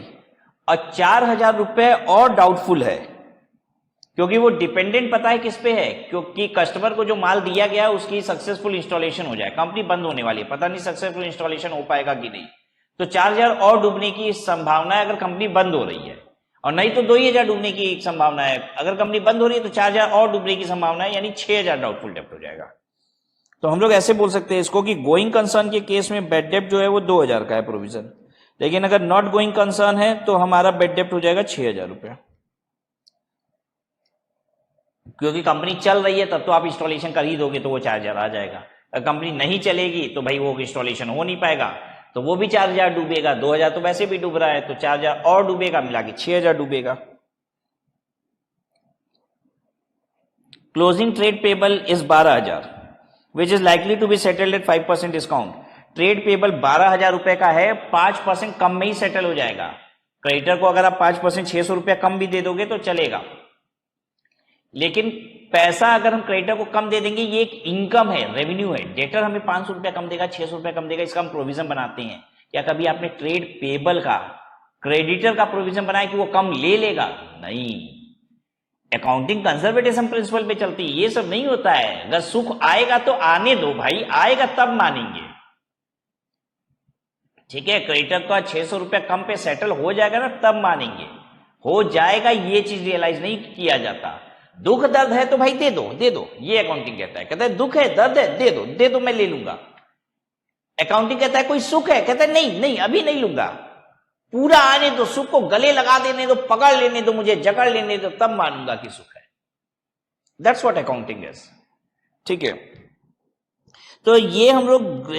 और 4,000 रुपए और डाउटफुल है, क्योंकि वो डिपेंडेंट पता है किस पे है, क्योंकि कस्टमर को जो माल दिया गया उसकी सक्सेसफुल इंस्टॉलेशन हो जाए, कंपनी बंद होने वाली है, पता नहीं सक्सेसफुल इंस्टॉलेशन हो पाएगा कि नहीं, तो 4,000 और डूबने की संभावना है अगर कंपनी बंद हो रही है, और नहीं तो 2,000 डूबने की संभावना है। अगर कंपनी बंद हो रही है तो 4,000 और डूबने की संभावना है, यानी 6,000 डाउटफुल डेब्ट हो जाएगा। तो हम लोग ऐसे बोल सकते हैं इसको कि गोइंग कंसर्न के केस में बेड डेब्ट जो है वो 2,000 का है प्रोविजन, लेकिन अगर नॉट गोइंग कंसर्न है तो हमारा बेड डेब्ट हो जाएगा 6,000 रुपए, क्योंकि कंपनी चल रही है तब तो आप इंस्टॉलेशन कर ही दोगे तो वो 4,000 आ जाएगा। अगर कंपनी नहीं चलेगी तो भाई वो इंस्टॉलेशन हो नहीं पाएगा, तो वो भी 4,000 डूबेगा, 2,000 तो वैसे भी डूब रहा है, तो 4,000 और डूबेगा, मिला के 6,000 डूबेगा। Closing trade payable is 12,000 which is likely to be settled at 5% discount. Trade payable 12,000 रुपए का है, 5% कम में ही सेटल हो जाएगा। क्रेडिटर को अगर आप 5% 600 रुपया कम भी दे दोगे तो चलेगा, लेकिन पैसा अगर हम क्रेडिटर को कम दे देंगे, ये एक इनकम है, रेवेन्यू है। डेटर हमें 500 रुपया कम देगा, 600 रुपया कम देगा, इसका हम प्रोविजन बनाते हैं। क्या कभी आपने ट्रेड पेबल का क्रेडिटर का प्रोविजन बनाया कि वो कम ले लेगा? नहीं, अकाउंटिंग कंजर्वेटिज्म प्रिंसिपल पे चलती है, ये सब नहीं होता है। अगर सुख आएगा तो आने दो भाई, आएगा तब मानेंगे। ठीक है, क्रेडिटर का 600 रुपया कम पे सेटल हो जाएगा ना, तब मानेंगे, हो जाएगा, ये चीज रियलाइज नहीं किया जाता। दुख दर्द है तो भाई दे दो, दे दो, ये अकाउंटिंग कहता है। कहता है दुख है, दर्द है, दे दो, दे दो, मैं ले लूंगा। अकाउंटिंग कहता है कोई सुख है, कहता है नहीं नहीं अभी नहीं लूंगा, पूरा आने दो, सुख को गले लगा देने दो, पकड़ लेने दो, मुझे जकड़ लेने दो, तब मानूंगा कि सुख है। That's what accounting is. ठीक है, तो ये हम लोग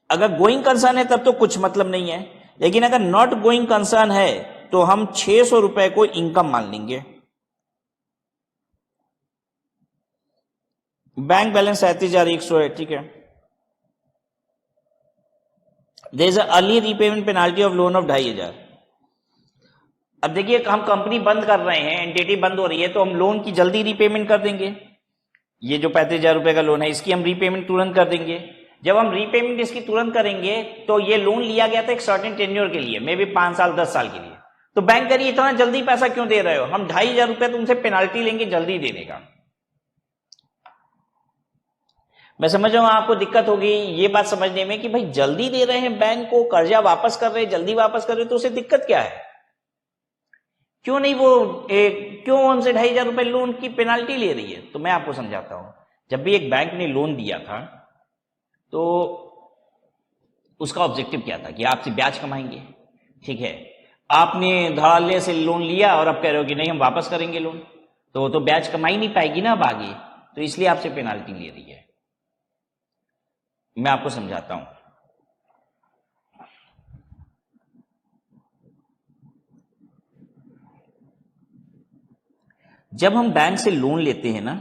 अगर गोइंग कंसर्न है तब तो कुछ मतलब नहीं है, लेकिन अगर नॉट गोइंग कंसर्न है तो हम 600 रुपए को इनकम मान लेंगे। बैंक बैलेंस 37,100 है। ठीक है, there is early repayment penalty of loan of 2,500। अब देखिए हम कंपनी बंद कर रहे हैं, एंटिटी बंद हो रही है, तो हम लोन की जल्दी रीपेमेंट कर देंगे। ये जो 35,000 रुपए का लोन है इसकी हम रीपेमेंट तुरंत कर देंगे। जब हम रीपेमेंट इसकी तुरंत करेंगे तो ये लोन लिया गया था एक सर्टेन टेन्योर के लिए, मे भी 5 साल 10 साल के लिए, तो बैंक करिए इतना जल्दी पैसा क्यों दे रहे हो, हम 2,500 रुपए तुमसे पेनाल्टी लेंगे जल्दी देने का। मैं समझ रहा हूं आपको दिक्कत होगी ये बात समझने में कि भाई जल्दी दे रहे हैं बैंक को, कर्जा वापस कर रहे हैं, जल्दी वापस कर रहे हैं, तो उसे दिक्कत क्या है, क्यों नहीं वो क्यों हमसे 2,500 रुपए लोन की पेनाल्टी ले रही है। तो मैं आपको समझाता हूं, जब भी एक बैंक ने लोन दिया था तो उसका ऑब्जेक्टिव क्या था कि आपसे ब्याज कमाएंगे, ठीक है। आपने धड़ल्ले से लोन लिया और अब कह रहे हो कि नहीं हम वापस करेंगे लोन, तो ब्याज कमाई नहीं पाएगी ना अब आगे, तो इसलिए आपसे पेनाल्टी ले रही है। मैं आपको समझाता हूं, जब हम बैंक से लोन लेते हैं ना,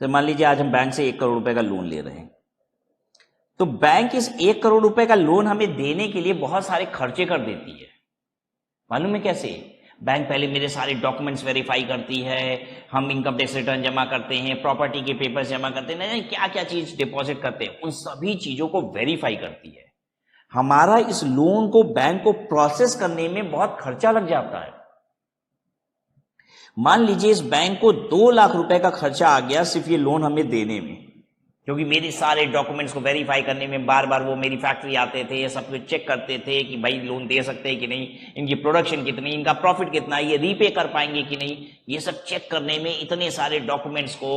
तो मान लीजिए आज हम बैंक से 1 करोड़ रुपए का लोन ले रहे हैं, तो बैंक इस 1 करोड़ रुपए का लोन हमें देने के लिए बहुत सारे खर्चे कर देती है। मालूम है कैसे? बैंक पहले मेरे सारे डॉक्यूमेंट्स वेरीफाई करती है, हम इनकम टैक्स रिटर्न जमा करते हैं, प्रॉपर्टी के पेपर्स जमा करते हैं, नहीं क्या क्या चीज डिपॉजिट करते हैं, उन सभी चीजों को वेरीफाई करती है। हमारा इस लोन को बैंक को प्रोसेस करने में बहुत खर्चा लग जाता है। मान लीजिए इस बैंक को 2 लाख रुपए का खर्चा आ गया सिर्फ ये लोन हमें देने में, क्योंकि मेरे सारे डॉक्यूमेंट्स को वेरीफाई करने में बार बार वो मेरी फैक्ट्री आते थे, ये सब कुछ चेक करते थे कि भाई लोन दे सकते हैं कि नहीं, इनकी प्रोडक्शन कितनी, इनका प्रॉफिट कितना, ये रीपे कर पाएंगे कि नहीं, ये सब चेक करने में इतने सारे डॉक्यूमेंट्स को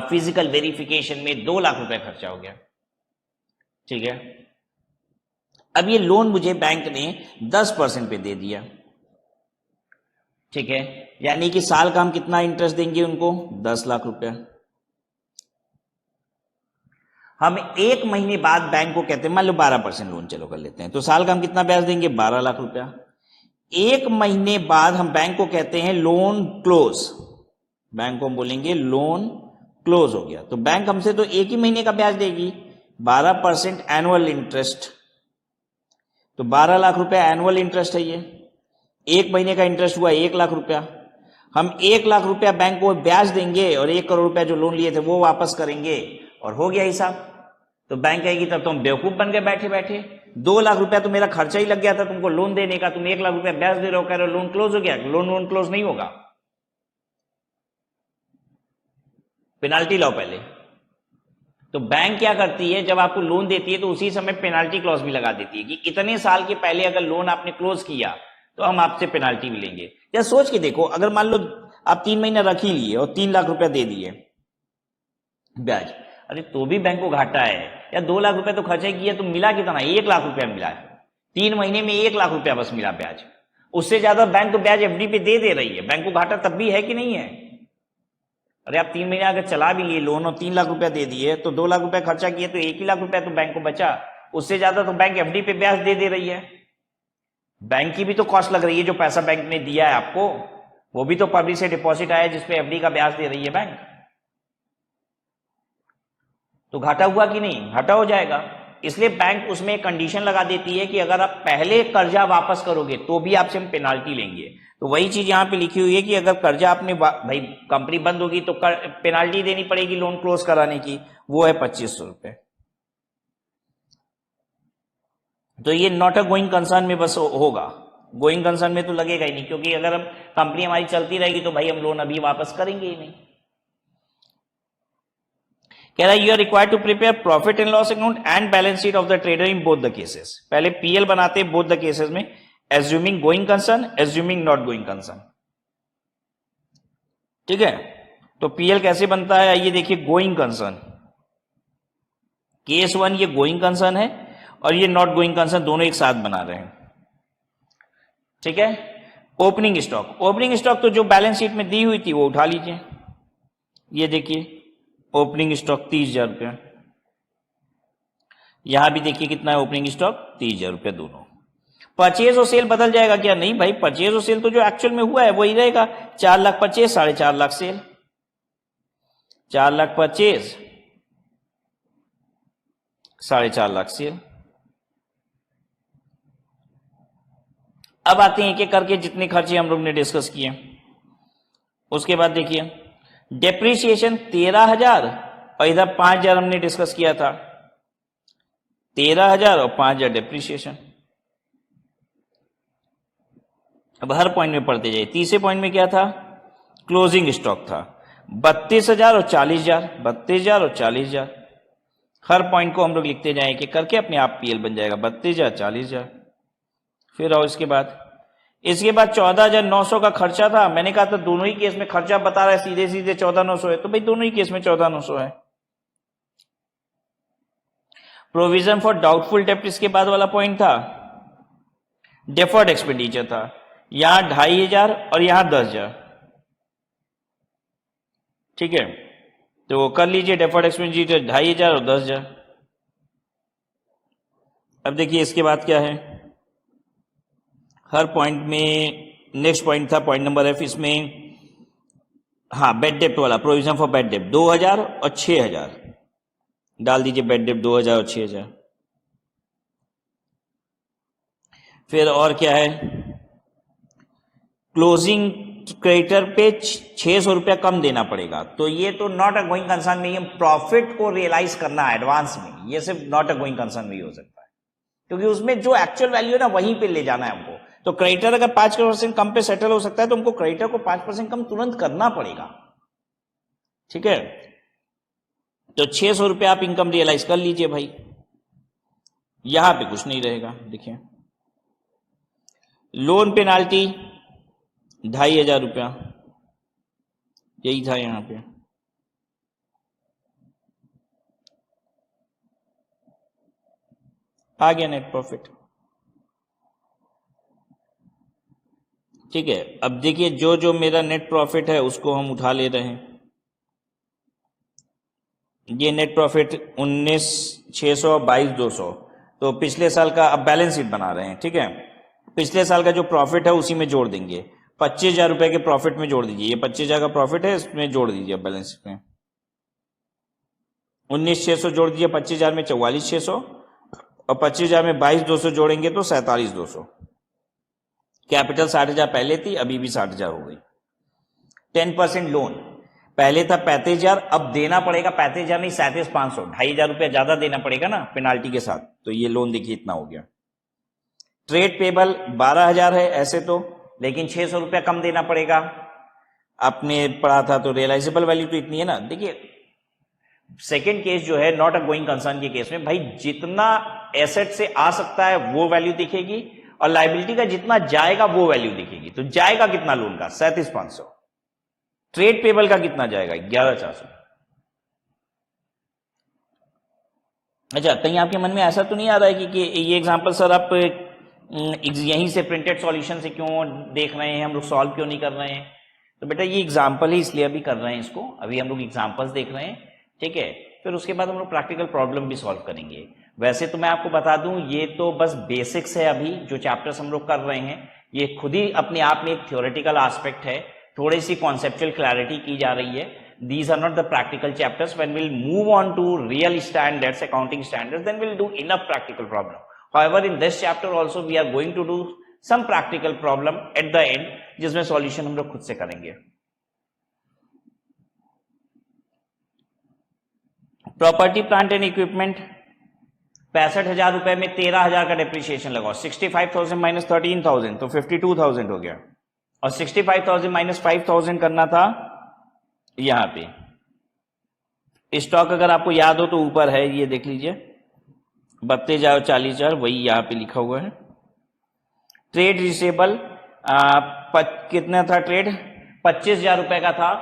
फिजिकल वेरिफिकेशन में 2 लाख रुपए खर्चा हो गया, ठीक है। अब ये लोन मुझे बैंक ने 10% पे दे दिया, ठीक है, यानी कि साल का हम कितना इंटरेस्ट देंगे उनको, 10 लाख रुपया। हम 1 महीने बाद बैंक को कहते हैं, मान लो 12% लोन चलो कर लेते हैं, तो साल का हम कितना ब्याज देंगे, 12 लाख रुपया। 1 महीने बाद हम बैंक को कहते हैं लोन क्लोज, बैंक को हम बोलेंगे लोन क्लोज हो गया, तो बैंक हमसे तो 1 ही महीने का ब्याज देगी, 12% एनुअल इंटरेस्ट, तो 12 लाख रुपया एनुअल इंटरेस्ट है ये। 1 महीने का इंटरेस्ट हुआ 1 लाख रुपया। हम 1 लाख रुपया बैंक को ब्याज देंगे और 1 करोड़ रुपया जो लोन लिए थे वो वापस करेंगे और हो गया हिसाब। तो बैंक कहेगी तब तुम बेवकूफ बन गए बैठे बैठे, 2 लाख रुपया तो मेरा खर्चा ही लग गया था तुमको लोन देने का, तुम 1 लाख रुपया ब्याज दे रहे हो, कह रहे हो लोन क्लोज हो गया। लोन क्लोज नहीं होगा, पेनाल्टी लाओ पहले। तो बैंक क्या करती है, जब आपको लोन देती है तो उसी समय पेनाल्टी क्लॉज भी लगा देती है कि इतने साल के पहले अगर लोन आपने क्लोज किया तो हम आपसे पेनाल्टी भी लेंगे। या सोच के देखो, अगर मान लो आप 3 महीना रख ही लिए और 3 लाख रुपया दे दिए ब्याज, अरे तो भी बैंक को घाटा है। या 2 लाख रुपया तो खर्चा किया तो मिला कितना, 1 लाख रुपया मिला है, 3 महीने में 1 लाख रुपया बस मिला ब्याज। उससे ज्यादा बैंक तो ब्याज एफडी पे दे रही है, बैंक को घाटा तब भी है कि नहीं है। अरे आप 3 महीने अगर चला भी लिए लोन और 3 लाख रुपया दे दिए तो 2 लाख रुपया खर्चा किए तो 1 ही लाख रुपया तो बैंक को बचा, उससे ज्यादा तो बैंक एफडी पे ब्याज दे रही है। बैंक की भी तो कॉस्ट लग रही है, जो पैसा बैंक ने दिया है आपको वो भी तो पब्लिक से डिपॉजिट आया जिसपे एफडी का ब्याज दे रही है बैंक। तो घाटा हुआ कि नहीं, घाटा हो जाएगा। इसलिए बैंक उसमें कंडीशन लगा देती है कि अगर आप पहले कर्जा वापस करोगे तो भी आपसे हम पेनाल्टी लेंगे। तो वही चीज यहां पे लिखी हुई है कि अगर कर्जा आपने भाई कंपनी बंद होगी तो पेनाल्टी देनी पड़ेगी लोन क्लोज कराने की, वो है 2500 रुपए। तो ये नॉट अ गोइंग कंसर्न में बस होगा, गोइंग कंसर्न में तो लगेगा ही नहीं, क्योंकि अगर हम कंपनी हमारी चलती रहेगी तो भाई हम लोन अभी वापस करेंगे ही नहीं। कह रहा है you are required to prepare profit and loss account and balance sheet of the trader in both the cases. पहले पीएल बनाते हैं बोथ द केसेस में, assuming going concern, assuming not going concern, ठीक है। तो पीएल कैसे बनता है, आइए देखिए। गोइंग कंसर्न, केस 1 ये गोइंग कंसर्न है और ये नॉट गोइंग कंसर्न, दोनों एक साथ बना रहे हैं, ठीक है। ओपनिंग स्टॉक, ओपनिंग स्टॉक तो जो बैलेंस शीट में दी हुई थी वो उठा लीजिए। ये देखिए ओपनिंग स्टॉक 30,000 रुपया, यहां भी देखिए कितना है ओपनिंग स्टॉक, 30,000 रुपया दोनों। परचेज और सेल बदल जाएगा क्या, नहीं भाई, परचेज और सेल तो जो एक्चुअल में हुआ है वही रहेगा। 4 lakh purchase, 4.5 lakh sale, 4 lakh purchase, 4.5 lakh sale, अब आते हैं एक एक करके जितने खर्चे हम लोग ने डिस्कस किए। उसके बाद देखिए डेप्रीशिएशन 13,000 और इधर 5,000 हमने डिस्कस किया था। 13,000 और 5,000 डेप्रीशिएशन। अब हर पॉइंट में पढ़ते जाइए। तीसरे पॉइंट में क्या था? क्लोजिंग स्टॉक था 32,000 और 40,000, 32,000 और 40,000। हर पॉइंट को हम लोग लिखते जाएं कि करके अपने आप पीएल बन जाएगा 32,000 40,000। फिर और इसके बाद 14,900 का खर्चा था। मैंने कहा था दोनों ही केस में खर्चा बता रहा है सीधे सीधे 14,900 है, तो भाई दोनों ही केस में 14,900 है। प्रोविजन फॉर डाउटफुल डेप्ट इसके बाद वाला पॉइंट था। डेफर्ड एक्सपेंडिचर था, यहां 2,500 और यहां 10,000। ठीक है, तो कर लीजिए डेफर्ड एक्सपेंडिचर 2,500 और 10,000। अब देखिए इसके बाद क्या है। हर पॉइंट में नेक्स्ट पॉइंट था पॉइंट नंबर एफ, इसमें हाँ बेड डेप्ट वाला प्रोविजन फॉर बेड डेप्ट 2,000 और 6,000 डाल दीजिए। बेड डेप्ट 2,000 और 6,000। फिर और क्या है, क्लोजिंग क्रेडिटर पे 600 रुपया कम देना पड़ेगा। तो ये तो नॉट अ गोइंग कंसर्न नहीं है, प्रॉफिट को रियलाइज करना है एडवांस में, ये सिर्फ नॉट अ गोइंग कंसर्न नहीं हो सकता है, क्योंकि उसमें जो एक्चुअल वैल्यू है ना वहीं पे ले जाना है हमको। तो क्रेडिटर अगर 5% कम पे सेटल हो सकता है तो हमको क्रेडिटर को 5% कम तुरंत करना पड़ेगा। ठीक है, तो 600 रुपया आप इनकम रियलाइज कर लीजिए भाई। यहां पे कुछ नहीं रहेगा। देखिए लोन पेनाल्टी 2,500 रुपया, यही था यहां पे। आ गया नेट प्रॉफिट। ठीक है, अब देखिए जो जो मेरा नेट प्रॉफिट है उसको हम उठा ले रहे हैं। ये नेट प्रॉफिट 19,600 22,200, तो पिछले साल का अब बैलेंस शीट बना रहे हैं। ठीक है, पिछले साल का जो प्रॉफिट है उसी में जोड़ देंगे। 25,000 रुपए के प्रॉफिट में जोड़ दीजिए। ये 25,000 का प्रॉफिट है, इसमें जोड़ दीजिए बैलेंस शीट में। 19,600 जोड़ दीजिए 25,000 में 44,600, और 25,000 में 22,200 जोड़ेंगे तो 47,200। कैपिटल 60,000 पहले थी, अभी भी 60,000 हो गई। 10% लोन पहले था 35,000, अब देना पड़ेगा 35,000 नहीं 37,500, 2,500 रुपया ज्यादा देना पड़ेगा ना पेनाल्टी के साथ। तो ये लोन देखिए इतना हो गया। ट्रेड पेबल 12,000 है ऐसे तो, लेकिन 600 रुपया कम देना पड़ेगा। आपने पढ़ा था तो रियलाइजेबल वैल्यू तो इतनी है ना। देखिए सेकेंड केस जो है नॉट अ गोइंग कंसर्न के केस में भाई जितना एसेट से आ सकता है वो वैल्यू दिखेगी, और लाइबिलिटी का जितना जाएगा वो वैल्यू दिखेगी। तो जाएगा कितना लोन का 37,500, ट्रेड पेबल का कितना जाएगा 11,400। अच्छा, कहीं आपके मन में ऐसा तो नहीं आ रहा है कि ये एग्जांपल सर आप यहीं से प्रिंटेड सॉल्यूशन से क्यों देख रहे हैं, हम लोग सॉल्व क्यों नहीं कर रहे हैं? तो बेटा ये एग्जांपल ही इसलिए अभी कर रहे हैं इसको, अभी हम लोग एग्जांपल्स देख रहे हैं। ठीक है, फिर उसके बाद हम लोग प्रैक्टिकल प्रॉब्लम भी सॉल्व करेंगे। वैसे तो मैं आपको बता दूं ये तो बस बेसिक्स है, अभी जो चैप्टर्स हम लोग कर रहे हैं ये खुद ही अपने आप में एक थ्योरेटिकल एस्पेक्ट है, थोड़ी सी कॉन्सेप्चुअल क्लैरिटी की जा रही है। These are not the practical chapters. When we'll move on to real standards, accounting standards, then we'll do enough practical problem. However, in this chapter also we are going to do some practical problem at the end, जिसमें solution हम लोग खुद से करेंगे। Property plant and equipment 65,000 रुपए में 13,000 का depreciation लगाओ। 65,000 माइनस 13,000 तो 52,000 हो गया, और 65,000 माइनस 5,000 करना था यहां पे। स्टॉक अगर आपको याद हो तो ऊपर है, ये देख लीजिए 32,000 और 40,000 वही यहां पे लिखा हुआ है। ट्रेड रिसीवेबल कितना था? ट्रेड 25,000 रुपए का था,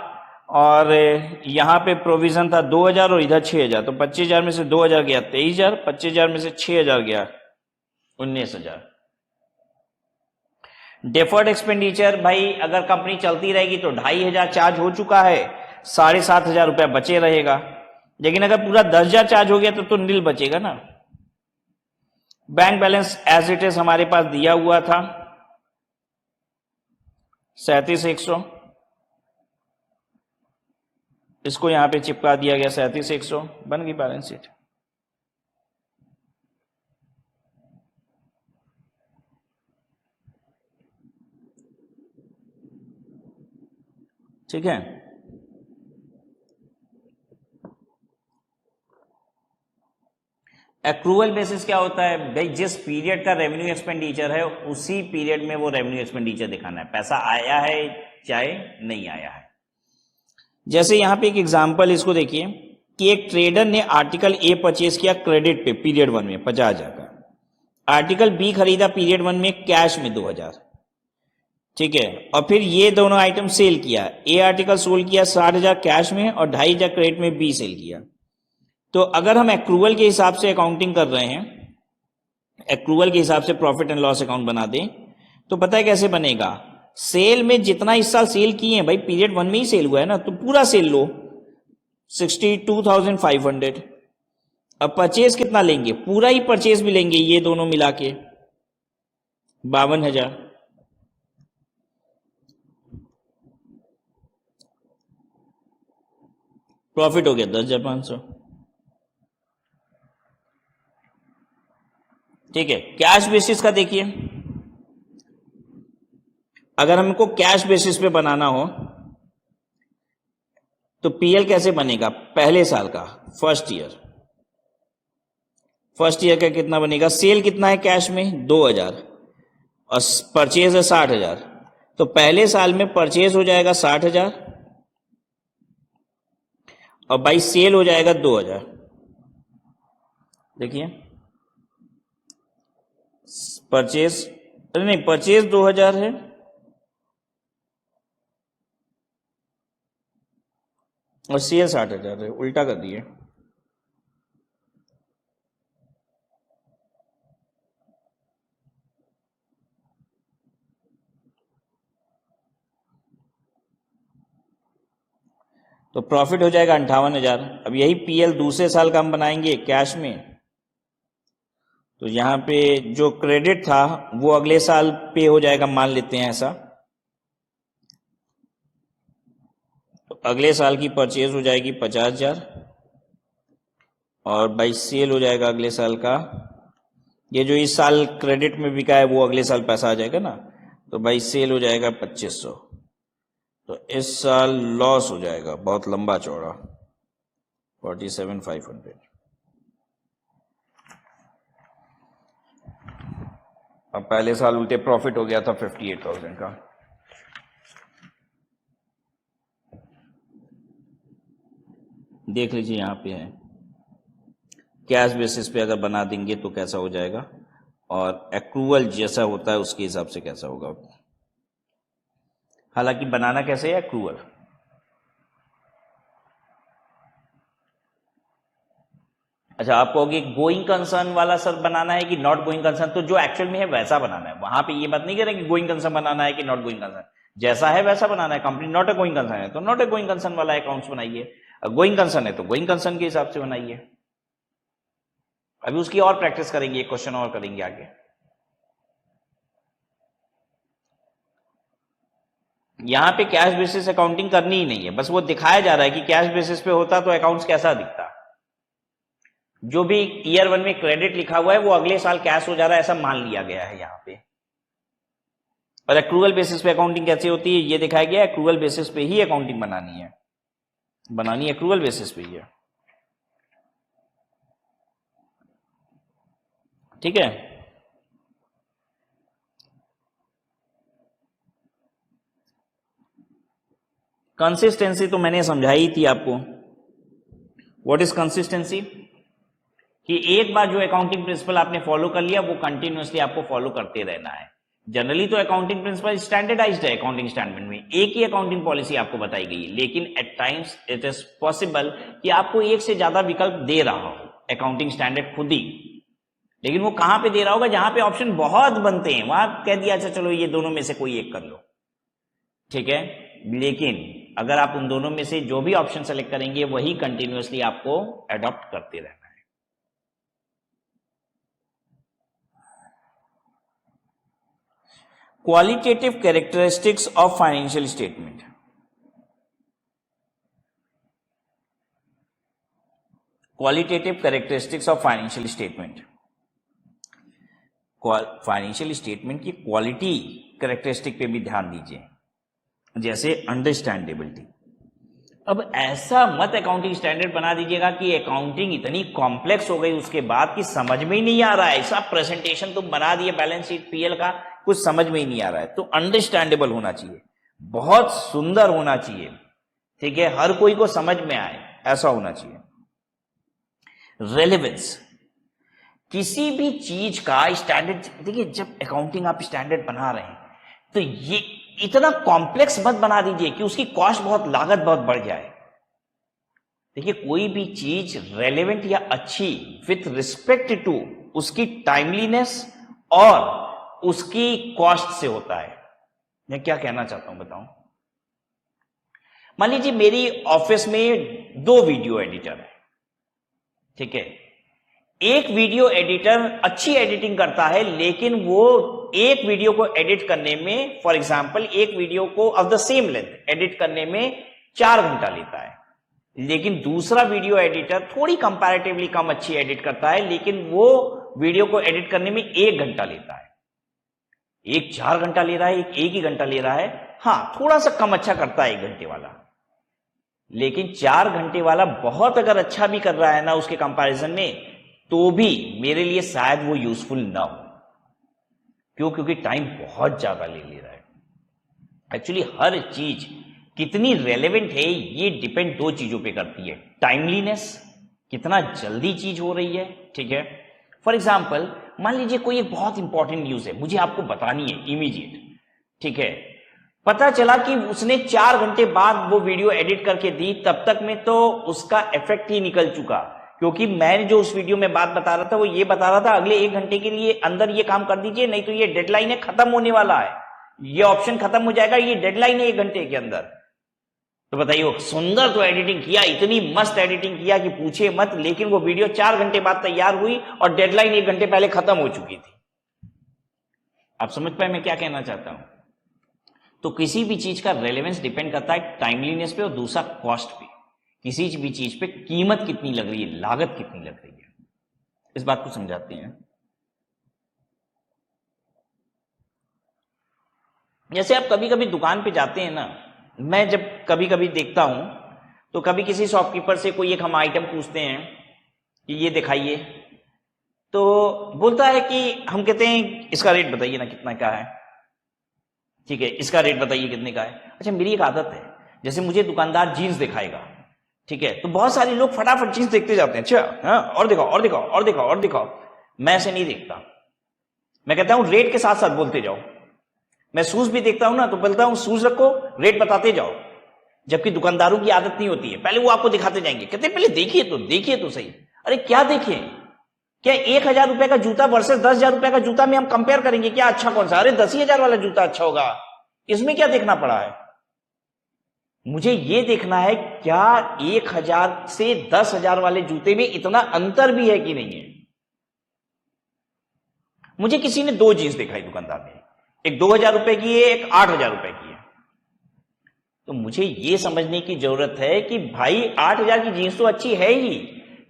और यहां पे प्रोविजन था 2,000 और इधर 6,000, तो 25,000 में से 2,000 गया 23,000, 25,000 में से 6,000 गया 19,000। डेफर्ड एक्सपेंडिचर भाई अगर कंपनी चलती रहेगी तो 2,500 चार्ज हो चुका है, 7,500 रुपया बचे रहेगा। लेकिन अगर पूरा 10,000 चार्ज हो गया तो नील बचेगा ना। Bank balance as it is हमारे पास दिया हुआ था 37,100, इसको यहां पे चिपका दिया गया 37,100, बन गई बैलेंस शीट। ठीक है। एक्रूवल बेसिस क्या होता है भाई, जिस पीरियड का रेवेन्यू एक्सपेंडिचर है उसी पीरियड में वो रेवेन्यू एक्सपेंडिचर दिखाना है, पैसा आया है चाहे नहीं आया है। जैसे यहां पे एक एग्जांपल इसको देखिए कि एक ट्रेडर ने आर्टिकल ए परचेज किया क्रेडिट पे पीरियड 1 में 50,000 का, आर्टिकल बी खरीदा पीरियड 1 में कैश में 2,000, ठीक है, और फिर ये दोनों आइटम सेल किया, ए आर्टिकल सोल्ड किया 60,000 कैश में और 2,500 क्रेडिट में बी सेल किया। तो अगर हम एक्रूवल के हिसाब से अकाउंटिंग कर रहे हैं, एक्रूवल के हिसाब से प्रॉफिट एंड लॉस अकाउंट बना दें, तो पता है कैसे बनेगा, सेल में जितना इस साल सेल किए हैं भाई, पीरियड 1 में ही सेल हुआ है ना, तो पूरा सेल लो 62,500। अब परचेज कितना लेंगे, पूरा ही परचेज भी लेंगे, ये दोनों मिला के 52,000। प्रॉफिट हो गया 10,500। ठीक है। कैश बेसिस का देखिए, अगर हमको कैश बेसिस पे बनाना हो तो पीएल कैसे बनेगा, पहले साल का फर्स्ट ईयर का कितना बनेगा, सेल कितना है कैश में 2,000 और परचेज है 60,000, तो पहले साल में परचेज हो जाएगा 60,000 और बाई सेल हो जाएगा 2,000। देखिए परचेज, नहीं परचेज 2,000 है और सेल 60,000 है, उल्टा कर दिए। तो प्रॉफिट हो जाएगा 58,000। अब यही पीएल दूसरे साल का हम बनाएंगे कैश में, तो यहां पे जो क्रेडिट था वो अगले साल पे हो जाएगा, मान लेते हैं ऐसा, तो अगले साल की परचेज हो जाएगी 50,000 और बाई सेल हो जाएगा अगले साल का, ये जो इस साल क्रेडिट में बिका है वो अगले साल पैसा आ जाएगा ना, तो बाई सेल हो जाएगा 2,500। तो इस साल लॉस हो जाएगा बहुत लंबा चौड़ा 47,500। अब पहले साल उल्टे प्रॉफिट हो गया था 58,000 का। देख लीजिए यहां पे है, कैश बेसिस पे अगर बना देंगे तो कैसा हो जाएगा, और एक्रूवल जैसा होता है उसके हिसाब से कैसा होगा। हालांकि बनाना कैसे है एक्रूवल, अच्छा आप कहोगे गोइंग कंसर्न वाला सर बनाना है कि नॉट गोइंग कंसर्न, तो जो एक्चुअल में है वैसा बनाना है, वहां पे ये बात नहीं करें कि गोइंग कंसर्न बनाना है कि नॉट गोइंग कंसर्न, जैसा है वैसा बनाना है। Company not a going concern है तो नॉट ए गोइंग कंसर्न वाला अकाउंट्स बनाइए, गोइंग कंसर्न है तो गोइंग कंसर्न के हिसाब से बनाइए। अभी उसकी और प्रैक्टिस करेंगे, एक क्वेश्चन और करेंगे आगे। यहां पे कैश बेसिस अकाउंटिंग करनी ही नहीं है, बस वो दिखाया जा रहा है कि कैश बेसिस पे होता तो अकाउंट्स कैसा दिखता। जो भी ईयर 1 में क्रेडिट लिखा हुआ है वो अगले साल कैश हो जा रहा है, ऐसा मान लिया गया है यहां पे। और एक्रूवल बेसिस पे अकाउंटिंग कैसे होती है ये दिखाया गया, एक्रूवल बेसिस पे ही अकाउंटिंग बनानी है एक्रूवल बेसिस पे ही है, ठीक है। कंसिस्टेंसी तो मैंने समझाई थी आपको, व्हाट इज कंसिस्टेंसी, कि एक बार जो अकाउंटिंग प्रिंसिपल आपने फॉलो कर लिया वो कंटिन्यूअसली आपको फॉलो करते रहना है। जनरली तो अकाउंटिंग प्रिंसिपल स्टैंडर्डाइज्ड है, अकाउंटिंग स्टैंडर्ड में एक ही अकाउंटिंग पॉलिसी आपको बताई गई है, लेकिन at times it is possible कि आपको एक से ज्यादा विकल्प दे रहा हो अकाउंटिंग स्टैंडर्ड खुद ही, लेकिन वो कहां पे दे रहा होगा, जहां पे ऑप्शन बहुत बनते हैं वहां कह दिया अच्छा चलो ये दोनों में से कोई एक कर लो, ठीक है। लेकिन अगर आप उन दोनों में से जो भी ऑप्शन सेलेक्ट करेंगे वही कंटिन्यूअसली आपको अडॉप्ट करते रहना है। Qualitative characteristics of financial statement, qualitative characteristics of financial statement, financial statement की क्वालिटी कैरेक्टरिस्टिक पे भी ध्यान दीजिए। जैसे अंडरस्टैंडेबिलिटी। अब ऐसा मत अकाउंटिंग स्टैंडर्ड बना दीजिएगा कि अकाउंटिंग इतनी कॉम्प्लेक्स हो गई उसके बाद कि समझ में ही नहीं आ रहा है, ऐसा प्रेजेंटेशन तुम बना दिए बैलेंस शीट पीएल का, कुछ समझ में ही नहीं आ रहा है। तो अंडरस्टैंडेबल होना चाहिए, बहुत सुंदर होना चाहिए, ठीक है, हर कोई को समझ में आए, ऐसा होना चाहिए। रेलेवेंस, किसी भी चीज का स्टैंडर्ड, देखिए जब अकाउंटिंग आप स्टैंडर्ड बना रहे हैं तो ये इतना कॉम्प्लेक्स मत बना दीजिए कि उसकी कॉस्ट बहुत, लागत बहुत बढ़ जाए। देखिए कोई भी चीज रेलेवेंट या अच्छी विथ रिस्पेक्ट टू उसकी टाइमलीनेस और उसकी कॉस्ट से होता है। मैं क्या कहना चाहता हूं बताऊं। मान लीजिए मेरी ऑफिस में 2 वीडियो एडिटर है, ठीक है, एक वीडियो एडिटर अच्छी एडिटिंग करता है लेकिन वो एक वीडियो को एडिट करने में, फॉर एग्जांपल एक वीडियो को of the same length edit करने में 4 घंटा लेता है, लेकिन दूसरा वीडियो एडिटर थोड़ी कंपैरेटिवली कम अच्छी एडिट करता है लेकिन वो वीडियो को एडिट करने में 1 घंटा लेता है। एक 4 घंटा ले रहा है, एक ही घंटा ले रहा है, हाँ थोड़ा सा कम अच्छा करता है 1 घंटे वाला, लेकिन 4 घंटे वाला बहुत अगर अच्छा भी कर रहा है ना उसके कंपैरिजन में, तो भी मेरे लिए शायद वो यूजफुल ना हो। क्यों? क्योंकि टाइम बहुत ज्यादा ले रहा है। एक्चुअली हर चीज कितनी रेलेवेंट है ये डिपेंड 2 चीजों पे करती है, टाइमलीनेस, कितना जल्दी चीज हो रही है, ठीक है। फॉर एग्जाम्पल मान लीजिए कोई एक बहुत इंपॉर्टेंट न्यूज है, मुझे आपको बतानी है इमीडिएट, ठीक है, पता चला कि उसने 4 घंटे बाद वो वीडियो एडिट करके दी, तब तक में तो उसका इफेक्ट ही निकल चुका, क्योंकि मैं जो उस वीडियो में बात बता रहा था वो ये बता रहा था अगले 1 घंटे के लिए अंदर ये काम कर दीजिए, नहीं तो ये डेडलाइन है, खत्म होने वाला है, ये ऑप्शन खत्म हो जाएगा, ये डेडलाइन है 1 घंटे के अंदर। तो बताइए सुंदर तो एडिटिंग किया, इतनी मस्त एडिटिंग किया कि पूछे मत, लेकिन वो वीडियो 4 घंटे बाद तैयार हुई और डेडलाइन 1 घंटे पहले खत्म हो चुकी थी। आप समझ पाए मैं क्या कहना चाहता हूं। तो किसी भी चीज का रेलेवेंस डिपेंड करता है टाइमलीनेस पे और दूसरा कॉस्ट पे, किसी भी चीज पे कीमत कितनी लग रही है, लागत कितनी लग रही है, इस बात को समझाते हैं। जैसे आप कभी कभी दुकान पे जाते हैं ना, मैं जब कभी कभी देखता हूं तो कभी किसी शॉपकीपर से कोई एक हम आइटम पूछते हैं कि ये दिखाइए, तो बोलता है कि हम कहते हैं इसका रेट बताइए ना कितना का है, ठीक है, इसका रेट बताइए कितने का है। अच्छा मेरी एक आदत है, जैसे मुझे दुकानदार जीन्स दिखाएगा, ठीक है, तो बहुत सारे लोग फटाफट जीन्स देखते जाते हैं, अच्छा हाँ और दिखाओ और दिखाओ और दिखाओ और दिखाओ, मैं ऐसे नहीं देखता, मैं कहता हूं रेट के साथ साथ बोलते जाओ। मैं शूज भी देखता हूं ना तो बोलता हूं शूज रखो, रेट बताते जाओ, जबकि दुकानदारों की आदत नहीं होती है, पहले वो आपको दिखाते जाएंगे, कहते हैं पहले देखिए तो सही। अरे क्या देखें, क्या 1,000 रुपए का जूता वर्सेस 10,000 रुपए का जूता में हम कंपेयर करेंगे क्या अच्छा कौन सा? अरे 10,000 वाला जूता अच्छा होगा, इसमें क्या देखना पड़ा है? मुझे ये देखना है क्या 1,000 से 10,000 वाले जूते में इतना अंतर भी है कि नहीं है। मुझे किसी ने 2 जीन्स दिखाई दुकानदार ने, एक 2,000 रुपए की है, एक 8,000 रुपए की है, तो मुझे ये समझने की जरूरत है कि भाई 8,000 की जीन्स तो अच्छी है ही,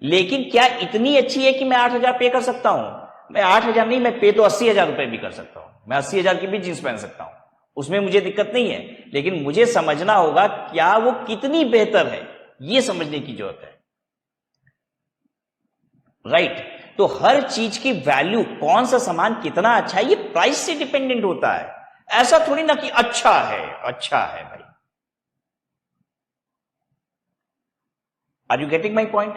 लेकिन क्या इतनी अच्छी है कि मैं 8,000 पे कर सकता हूं? मैं 8,000 नहीं, मैं पे तो 80,000 रुपए भी कर सकता हूं, मैं 80,000 की भी जींस पहन सकता हूं, उसमें मुझे दिक्कत नहीं है, लेकिन मुझे समझना होगा क्या वो कितनी बेहतर है, ये समझने की जरूरत है, राइट। तो हर चीज की वैल्यू, कौन सा सामान कितना अच्छा है, ये प्राइस से डिपेंडेंट होता है, ऐसा थोड़ी ना कि अच्छा है भाई। Are you getting my point?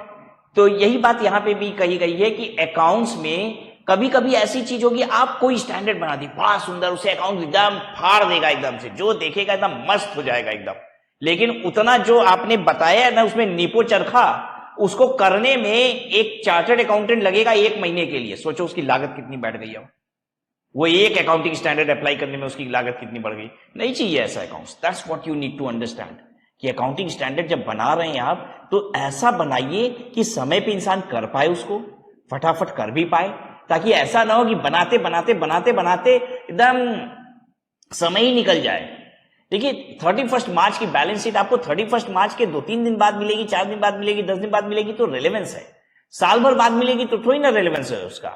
तो यही बात यहां पे भी कही गई है कि अकाउंट्स में कभी कभी ऐसी चीज होगी, आप कोई स्टैंडर्ड बना दी बड़ा सुंदर, उसे अकाउंट एकदम फाड़ देगा, एकदम से जो देखेगा एकदम मस्त हो जाएगा एकदम, लेकिन उतना जो आपने बताया ना उसमें नीपो चरखा, उसको करने में एक चार्टर्ड अकाउंटेंट लगेगा 1 महीने के लिए। सोचो उसकी लागत कितनी बैठ गई है, वो एक अकाउंटिंग स्टैंडर्ड अप्लाई करने में उसकी लागत कितनी बढ़ गई। नहीं चाहिए ऐसा accounts, that's what you need to understand कि अकाउंटिंग स्टैंडर्ड जब बना रहे हैं आप, तो ऐसा बनाइए कि समय पे इंसान कर पाए, उसको फटाफट कर भी पाए, ताकि ऐसा ना हो कि बनाते बनाते एकदम समय ही निकल जाए। देखिए 31 मार्च की बैलेंस शीट आपको 31 मार्च के 2-3 दिन बाद मिलेगी, 4 दिन बाद मिलेगी, 10 दिन बाद मिलेगी, तो रेलेवेंस है। साल भर बाद मिलेगी तो थोड़ी ना रेलेवेंस है उसका।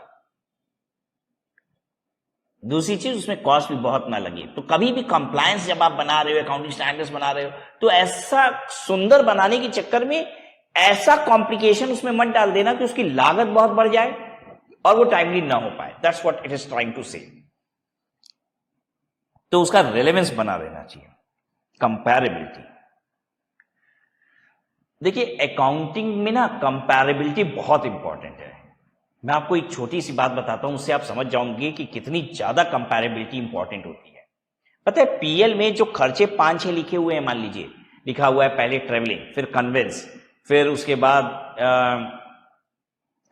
दूसरी चीज, उसमें कॉस्ट भी बहुत ना लगे। तो कभी भी कंप्लायंस जब आप बना रहे हो, अकाउंटिंग स्टैंडर्ड्स बना रहे हो, तो ऐसा सुंदर बनाने के चक्कर में ऐसा कॉम्प्लिकेशन उसमें मत डाल देना कि उसकी लागत बहुत बढ़ जाए और वो टाइमली ना हो पाए। That's what it is trying to say. तो उसका रेलेवेंस बना रहना चाहिए, कंपैरेबिलिटी। देखिए अकाउंटिंग में ना कंपैरेबिलिटी बहुत इंपॉर्टेंट है। मैं आपको एक छोटी सी बात बताता हूं, उससे आप समझ जाओगे कि कितनी ज्यादा कंपैरेबिलिटी इंपॉर्टेंट होती है। पता है पीएल में जो खर्चे 5-6 लिखे हुए हैं, मान लीजिए लिखा हुआ है पहले ट्रेवलिंग, फिर कन्वेंस, फिर उसके बाद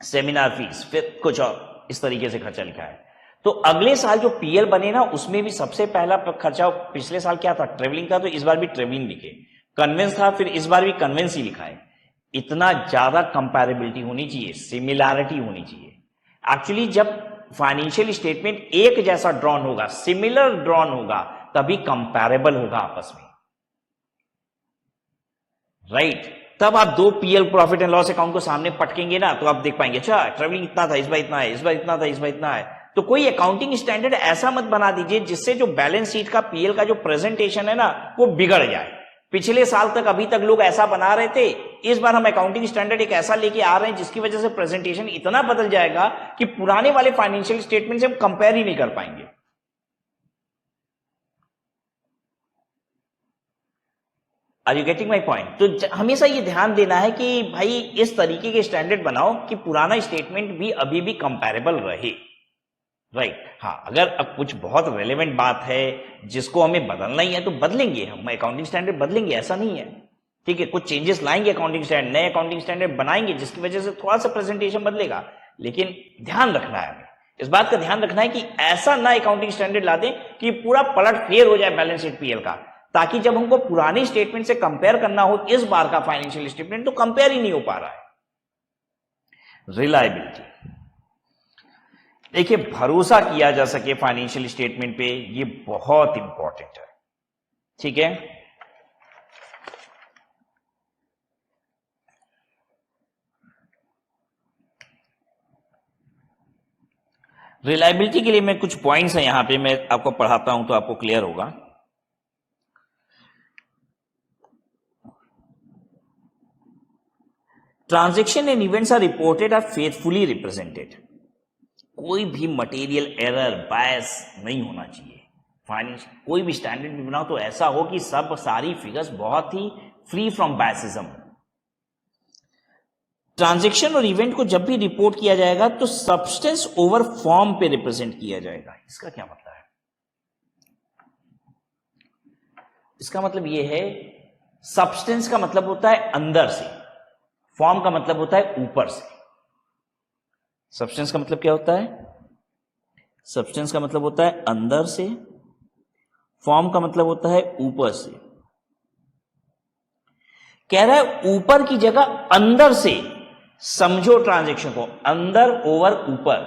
सेमिनार फीस, फिर कुछ और इस तरीके से खर्चा लिखा है। तो अगले साल जो पीएल बने ना, उसमें भी सबसे पहला खर्चा पिछले साल क्या था, ट्रेवलिंग था, तो इस बार भी ट्रेवलिंग लिखे। कन्वेंस था, फिर इस बार भी कन्वेंस ही लिखा है। इतना ज्यादा कंपैरेबिलिटी होनी चाहिए, सिमिलैरिटी होनी चाहिए। एक्चुअली जब फाइनेंशियल स्टेटमेंट एक जैसा ड्रॉन होगा, सिमिलर ड्रॉन होगा, तभी कंपैरेबल होगा आपस में, राइट? तब आप दो PL profit and loss account को सामने पटकेंगे ना, तो आप देख पाएंगे अच्छा ट्रेवलिंग इतना था, इस बार इतना है, इस बार इतना था, इस बार इतना है। तो कोई अकाउंटिंग स्टैंडर्ड ऐसा मत बना दीजिए जिससे जो बैलेंस शीट का पीएल का जो प्रेजेंटेशन है ना, वो बिगड़ जाए। पिछले साल तक अभी तक लोग ऐसा बना रहे थे, इस बार हम अकाउंटिंग स्टैंडर्ड एक ऐसा लेके आ रहे हैं जिसकी वजह से प्रेजेंटेशन इतना बदल जाएगा कि पुराने वाले फाइनेंशियल स्टेटमेंट से हम कंपेयर ही नहीं कर पाएंगे। Are you getting my point? तो हमेशा ये ध्यान देना है कि भाई इस तरीके के स्टैंडर्ड बनाओ कि पुराना स्टेटमेंट भी अभी भी कंपेरेबल रहे, राइट? हाँ, अगर अब कुछ बहुत रेलेवेंट बात है जिसको हमें बदलना ही है तो बदलेंगे, हम अकाउंटिंग स्टैंडर्ड बदलेंगे, ऐसा नहीं है, ठीक है? कुछ चेंजेस लाएंगे अकाउंटिंग स्टैंडर्ड, नए अकाउंटिंग स्टैंडर्ड बनाएंगे जिसकी वजह से थोड़ा सा प्रेजेंटेशन बदलेगा। लेकिन ध्यान रखना है, हमें इस बात का ध्यान रखना है कि ऐसा नया अकाउंटिंग स्टैंडर्ड ला दें कि पूरा पलट फेर हो जाए बैलेंस शीट पीएल का, ताकि जब हमको पुराने स्टेटमेंट से कंपेयर करना हो इस बार का फाइनेंशियल स्टेटमेंट, तो कंपेयर ही नहीं हो पा रहा है। रिलायबिलिटी, देखिए भरोसा किया जा सके फाइनेंशियल स्टेटमेंट पे, ये बहुत इंपॉर्टेंट है, ठीक है? रिलायबिलिटी के लिए मैं कुछ पॉइंट्स हैं यहां पे, मैं आपको पढ़ाता हूं तो आपको क्लियर होगा। Transaction and events are reported are faithfully represented. कोई भी मटेरियल एरर, बायस नहीं होना चाहिए। फाइनेंस कोई भी स्टैंडर्ड भी बनाओ तो ऐसा हो कि सब सारी फिगर्स बहुत ही फ्री फ्रॉम बायसिज्म। ट्रांजैक्शन और इवेंट को जब भी रिपोर्ट किया जाएगा तो सब्सटेंस ओवर फॉर्म पे रिप्रेजेंट किया जाएगा। इसका क्या मतलब है? इसका मतलब यह है, सब्सटेंस का मतलब होता है अंदर से, फॉर्म का मतलब होता है ऊपर से। सब्सटेंस का मतलब क्या होता है? सब्सटेंस का मतलब होता है अंदर से, फॉर्म का मतलब होता है ऊपर से। कह रहा है ऊपर की जगह अंदर से समझो ट्रांजैक्शन को, अंदर ओवर ऊपर,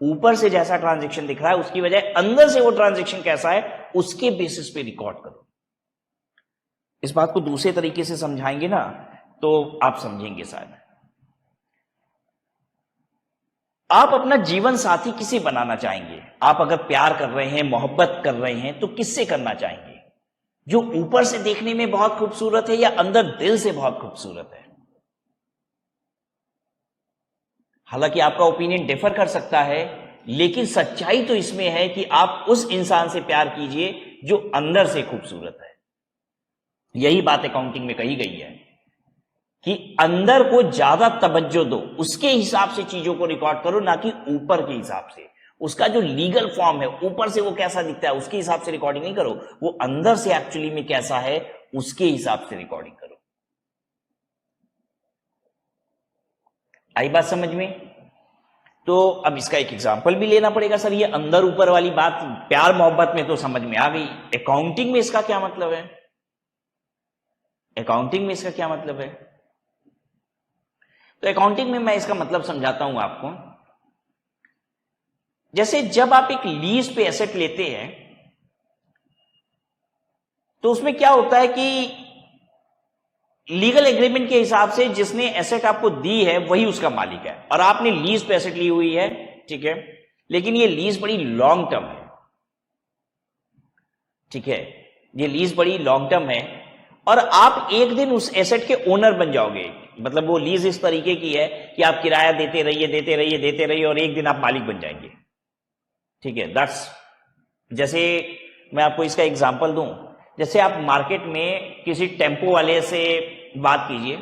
ऊपर से जैसा ट्रांजैक्शन दिख रहा है उसकी बजाय अंदर से वो ट्रांजैक्शन कैसा है उसके बेसिस पे रिकॉर्ड करो। इस बात को दूसरे तरीके से समझाएंगे ना तो आप समझेंगे शायद। आप अपना जीवन साथी किसे बनाना चाहेंगे? आप अगर प्यार कर रहे हैं, मोहब्बत कर रहे हैं, तो किससे करना चाहेंगे? जो ऊपर से देखने में बहुत खूबसूरत है या अंदर दिल से बहुत खूबसूरत है? हालांकि आपका ओपिनियन डिफर कर सकता है, लेकिन सच्चाई तो इसमें है कि आप उस इंसान से प्यार कीजिए जो अंदर से खूबसूरत है। यही बात अकाउंटिंग में कही गई है कि अंदर को ज्यादा तवज्जो दो, उसके हिसाब से चीजों को रिकॉर्ड करो, ना कि ऊपर के हिसाब से। उसका जो लीगल फॉर्म है, ऊपर से वो कैसा दिखता है उसके हिसाब से रिकॉर्डिंग नहीं करो, वो अंदर से एक्चुअली में कैसा है उसके हिसाब से रिकॉर्डिंग करो। आई बात समझ में? तो अब इसका एक एग्जांपल भी लेना पड़ेगा। सर ये अंदर ऊपर वाली बात प्यार मोहब्बत में तो समझ में आ गई, अकाउंटिंग में इसका क्या मतलब है? अकाउंटिंग में इसका क्या मतलब है? तो अकाउंटिंग में मैं इसका मतलब समझाता हूं आपको। जैसे जब आप एक लीज पे एसेट लेते हैं तो उसमें क्या होता है कि लीगल एग्रीमेंट के हिसाब से जिसने एसेट आपको दी है वही उसका मालिक है, और आपने लीज पे एसेट ली हुई है, ठीक है? लेकिन ये लीज बड़ी लॉन्ग टर्म है, ठीक है, ये लीज बड़ी लॉन्ग टर्म है और आप एक दिन उस एसेट के ओनर बन जाओगे। मतलब वो लीज इस तरीके की है कि आप किराया देते रहिए और एक दिन आप मालिक बन जाएंगे। ठीक है, दैट्स, जैसे मैं आपको इसका एग्जांपल दूं, जैसे आप मार्केट में किसी टेम्पो वाले से बात कीजिए,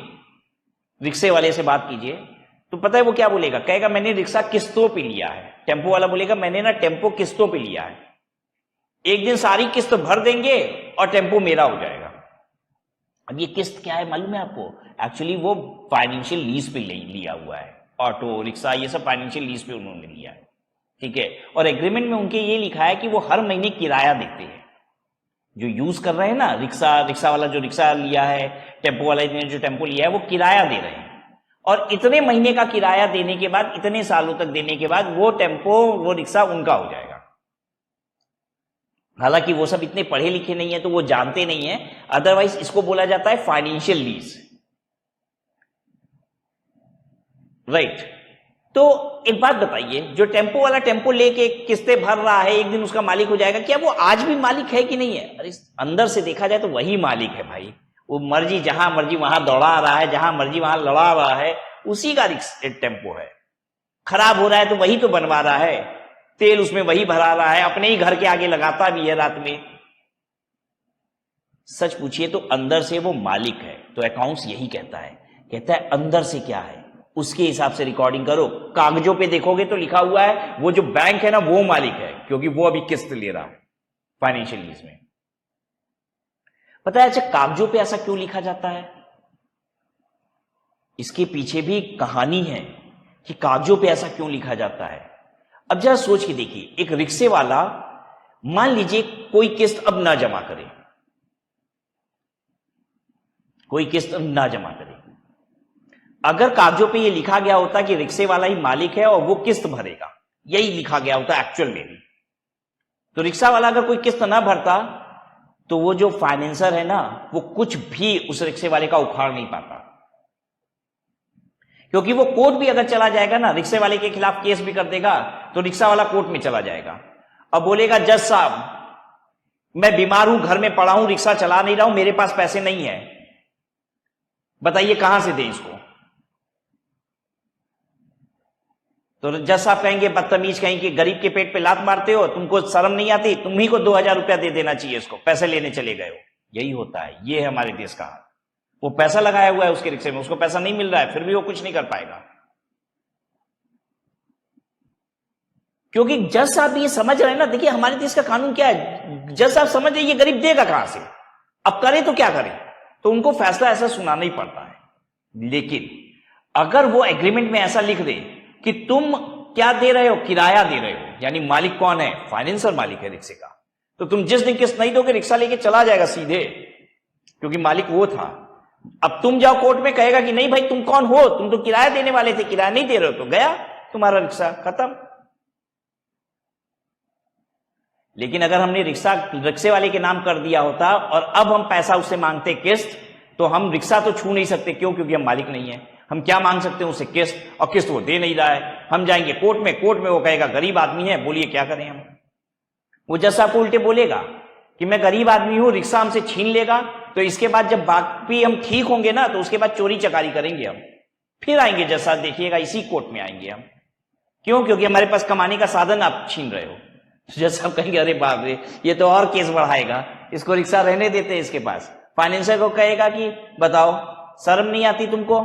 रिक्शे वाले से बात कीजिए, तो पता है वो क्या बोलेगा? कहेगा मैंने रिक्शा किस्तों पे लिया है। टेम्पो वाला बोलेगा मैंने ना टेम्पो किस्तों पे लिया है, एक दिन सारी किस्त भर देंगे और टेम्पो मेरा हो जाएगा। अब ये किस्त क्या है मालूम है आपको? एक्चुअली वो फाइनेंशियल लीज पे लिया हुआ है। ऑटो रिक्शा ये सब फाइनेंशियल लीज पे उन्होंने लिया है। ठीक है, और एग्रीमेंट में उनके ये लिखा है कि वो हर महीने किराया देते हैं। जो यूज कर रहे हैं ना, रिक्शा वाला जो रिक्शा लिया है, टेम्पो वाला ने जो टेम्पो लिया है, वो किराया दे रहे हैं और इतने महीने का किराया देने के बाद, इतने सालों तक देने के बाद वो टेम्पो वो रिक्शा उनका हो जाएगा। हालांकि वो सब इतने पढ़े लिखे नहीं है तो वो जानते नहीं है, अदरवाइज इसको बोला जाता है फाइनेंशियल लीज। राइट, तो एक बात बताइए, जो टेम्पो वाला टेम्पो लेके किस्तें भर रहा है, एक दिन उसका मालिक हो जाएगा, क्या वो आज भी मालिक है कि नहीं है? अरे अंदर से देखा जाए तो वही मालिक है भाई। वो मर्जी जहां मर्जी वहां दौड़ा रहा है, जहां मर्जी वहां लड़ा रहा है, उसी का टेम्पो है। खराब हो रहा है तो वही तो बनवा रहा है, तेल उसमें वही भरा रहा है, अपने ही घर के आगे लगाता भी है रात में। सच पूछिए तो अंदर से वो मालिक है। तो अकाउंट्स यही कहता है अंदर से क्या है उसके हिसाब से रिकॉर्डिंग करो। कागजों पे देखोगे तो लिखा हुआ है वो जो बैंक है ना वो मालिक है, क्योंकि वो अभी किस्त ले रहा है फाइनेंशियल लीज में। पता है अच्छा कागजों पे ऐसा क्यों लिखा जाता है? इसके पीछे भी कहानी है कि कागजों पे ऐसा क्यों लिखा जाता है। अब जरा सोच के देखिए, एक रिक्शे वाला मान लीजिए कोई किस्त अब ना जमा करे, कोई किस्त ना जमा करे, अगर कागजों पे ये लिखा गया होता कि रिक्शे वाला ही मालिक है और वो किस्त भरेगा, यही लिखा गया होता एक्चुअल में भी, तो रिक्शा वाला अगर कोई किस्त ना भरता तो वो जो फाइनेंसर है ना वो कुछ भी उस रिक्शे वाले का उखाड़ नहीं पाता, क्योंकि वो कोर्ट भी अगर चला जाएगा ना, रिक्शे वाले के खिलाफ केस भी कर देगा तो रिक्शा वाला कोर्ट में चला जाएगा। अब बोलेगा जज साहब मैं बीमार हूं, घर में पड़ा हूं, रिक्शा चला नहीं रहा हूं, मेरे पास पैसे नहीं है, बताइए कहां से दें इसको? तो जज साहब कहेंगे बदतमीज, कहेंगे गरीब के पेट पे लात मारते हो, तुमको शर्म नहीं आती, तुम ही को 2000 रुपया दे देना चाहिए इसको, पैसे लेने चले गए हो। यही होता है, ये है हमारे देश का हाल। वो पैसा लगाया हुआ है उसके रिक्शे में, उसको पैसा नहीं मिल रहा है, फिर भी वो कुछ नहीं कर पाएगा, क्योंकि जज साहब भी ये समझ रहे हैं ना। देखिए हमारे देश का कानून क्या है, जज साहब समझ रहे ये गरीब देगा कहां से, अब करे तो क्या करे, तो उनको फैसला ऐसा सुनाना ही पड़ता है। लेकिन अगर वो एग्रीमेंट में ऐसा लिख दे कि तुम क्या दे रहे हो, किराया दे रहे हो, यानी मालिक कौन है? फाइनेंसर मालिक है रिक्शे का, तो तुम जिस दिन किस्त नहीं दोगे रिक्शा लेके चला जाएगा सीधे, क्योंकि मालिक वो था। अब तुम जाओ कोर्ट में, कहेगा कि नहीं भाई तुम कौन हो, तुम तो किराया देने वाले थे, किराया नहीं दे रहे हो, तो गया तुम्हारा रिक्शा, खत्म। लेकिन अगर हमने रिक्शे वाले के नाम कर दिया होता और अब हम पैसा उससे मांगते किस्त, तो हम रिक्शा तो छू नहीं सकते, क्यों? क्योंकि हम मालिक नहीं है। हम क्या मांग सकते हैं उससे? किस्त, और किस्त वो दे नहीं रहा है। हम जाएंगे कोर्ट में वो कहेगा गरीब आदमी है, बोलिए क्या करें हम? वो जज साहब को उल्टे बोलेगा कि मैं गरीब आदमी हूं, रिक्शा हमसे छीन लेगा, तो इसके बाद जब बाकी हम ठीक होंगे ना तो उसके बाद चोरी चकारी करेंगे हम, फिर आएंगे जज साहब, देखिएगा इसी कोर्ट में आएंगे हम। क्यों? क्योंकि हमारे पास कमाने का साधन आप छीन रहे हो। जज साहब कहेंगे अरे बाप रे, ये तो और केस बढ़ाएगा, इसको रिक्शा रहने देते हैं इसके पास। फाइनेंसर को कहेगा कि बताओ शर्म नहीं आती तुमको,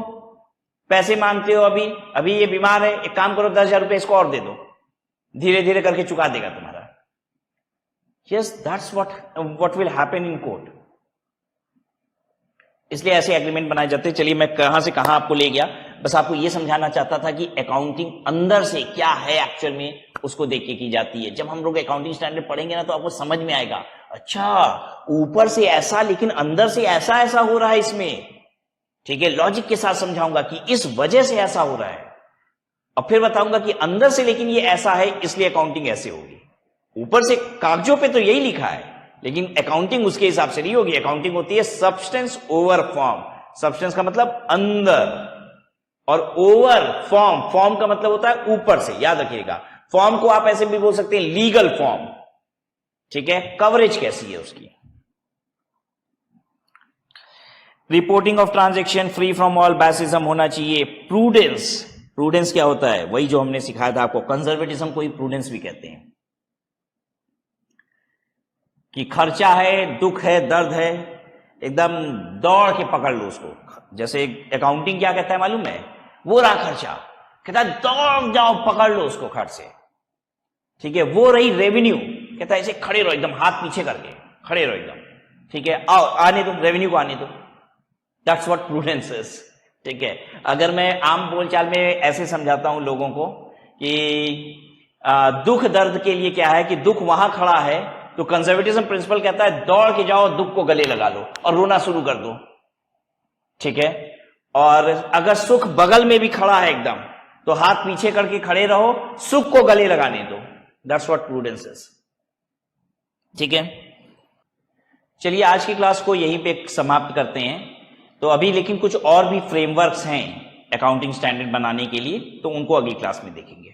पैसे मांगते हो, अभी ये बीमार है, एक काम करो 10,000 रुपए इसको और दे दो, धीरे धीरे करके चुका देगा तुम्हारा। Yes, that's what will happen in court. इसलिए ऐसे एग्रीमेंट बनाए जाते हैं। चलिए मैं कहां से कहां आपको ले गया, बस आपको यह समझाना चाहता था कि अकाउंटिंग अंदर से क्या है एक्चुअल में, उसको देख के की जाती है। जब हम लोग अकाउंटिंग स्टैंडर्ड पढ़ेंगे ना तो आपको समझ में आएगा, अच्छा ऊपर से ऐसा लेकिन अंदर से ऐसा ऐसा हो रहा है इसमें। ठीक है, लॉजिक के साथ समझाऊंगा कि इस वजह से ऐसा हो रहा है, और फिर बताऊंगा कि अंदर से लेकिन ये ऐसा है इसलिए अकाउंटिंग ऐसे होगी। ऊपर से कागजों पे तो यही लिखा है, लेकिन अकाउंटिंग उसके हिसाब से नहीं होगी। अकाउंटिंग होती है सब्सटेंस ओवर फॉर्म। सब्सटेंस का मतलब अंदर, और ओवर फॉर्म, फॉर्म का मतलब होता है ऊपर से, याद रखिएगा। फॉर्म को आप ऐसे भी बोल सकते हैं लीगल फॉर्म, ठीक है, कवरेज कैसी है उसकी। Reporting of transaction free from all biasism होना चाहिए। प्रूडेंस, प्रूडेंस क्या होता है, वही जो हमने सिखाया था आपको, कंजर्वेटिज्म को ही प्रूडेंस भी कहते हैं, कि खर्चा है, दुख है, दर्द है, एकदम दौड़ के पकड़ लो उसको। जैसे अकाउंटिंग क्या कहता है मालूम है, वो रहा खर्चा, कहता है दौड़ जाओ पकड़ लो उसको खर्च से, ठीक है। वो रही रेवेन्यू, कहता है ऐसे खड़े रहो एकदम, हाथ पीछे करके खड़े रहो एकदम, ठीक है, आओ आने दो, रेवेन्यू को आने दो। दैट्स व्हाट प्रूडेंस इज, ठीक है। अगर मैं आम बोलचाल में ऐसे समझाता हूं लोगों को कि दुख दर्द के लिए क्या है कि दुख वहां खड़ा है, तो कंजर्वेटिज्म प्रिंसिपल कहता है दौड़ के जाओ, दुख को गले लगा लो और रोना शुरू कर दो, ठीक है। और अगर सुख बगल में भी खड़ा है एकदम, तो हाथ पीछे करके खड़े रहो, सुख को गले लगाने दो। दैट्स व्हाट प्रूडेंस इज, ठीक है। चलिए आज की क्लास को यहीं पे समाप्त करते हैं। तो अभी लेकिन कुछ और भी फ्रेमवर्क्स हैं अकाउंटिंग स्टैंडर्ड बनाने के लिए, तो उनको अगली क्लास में देखेंगे।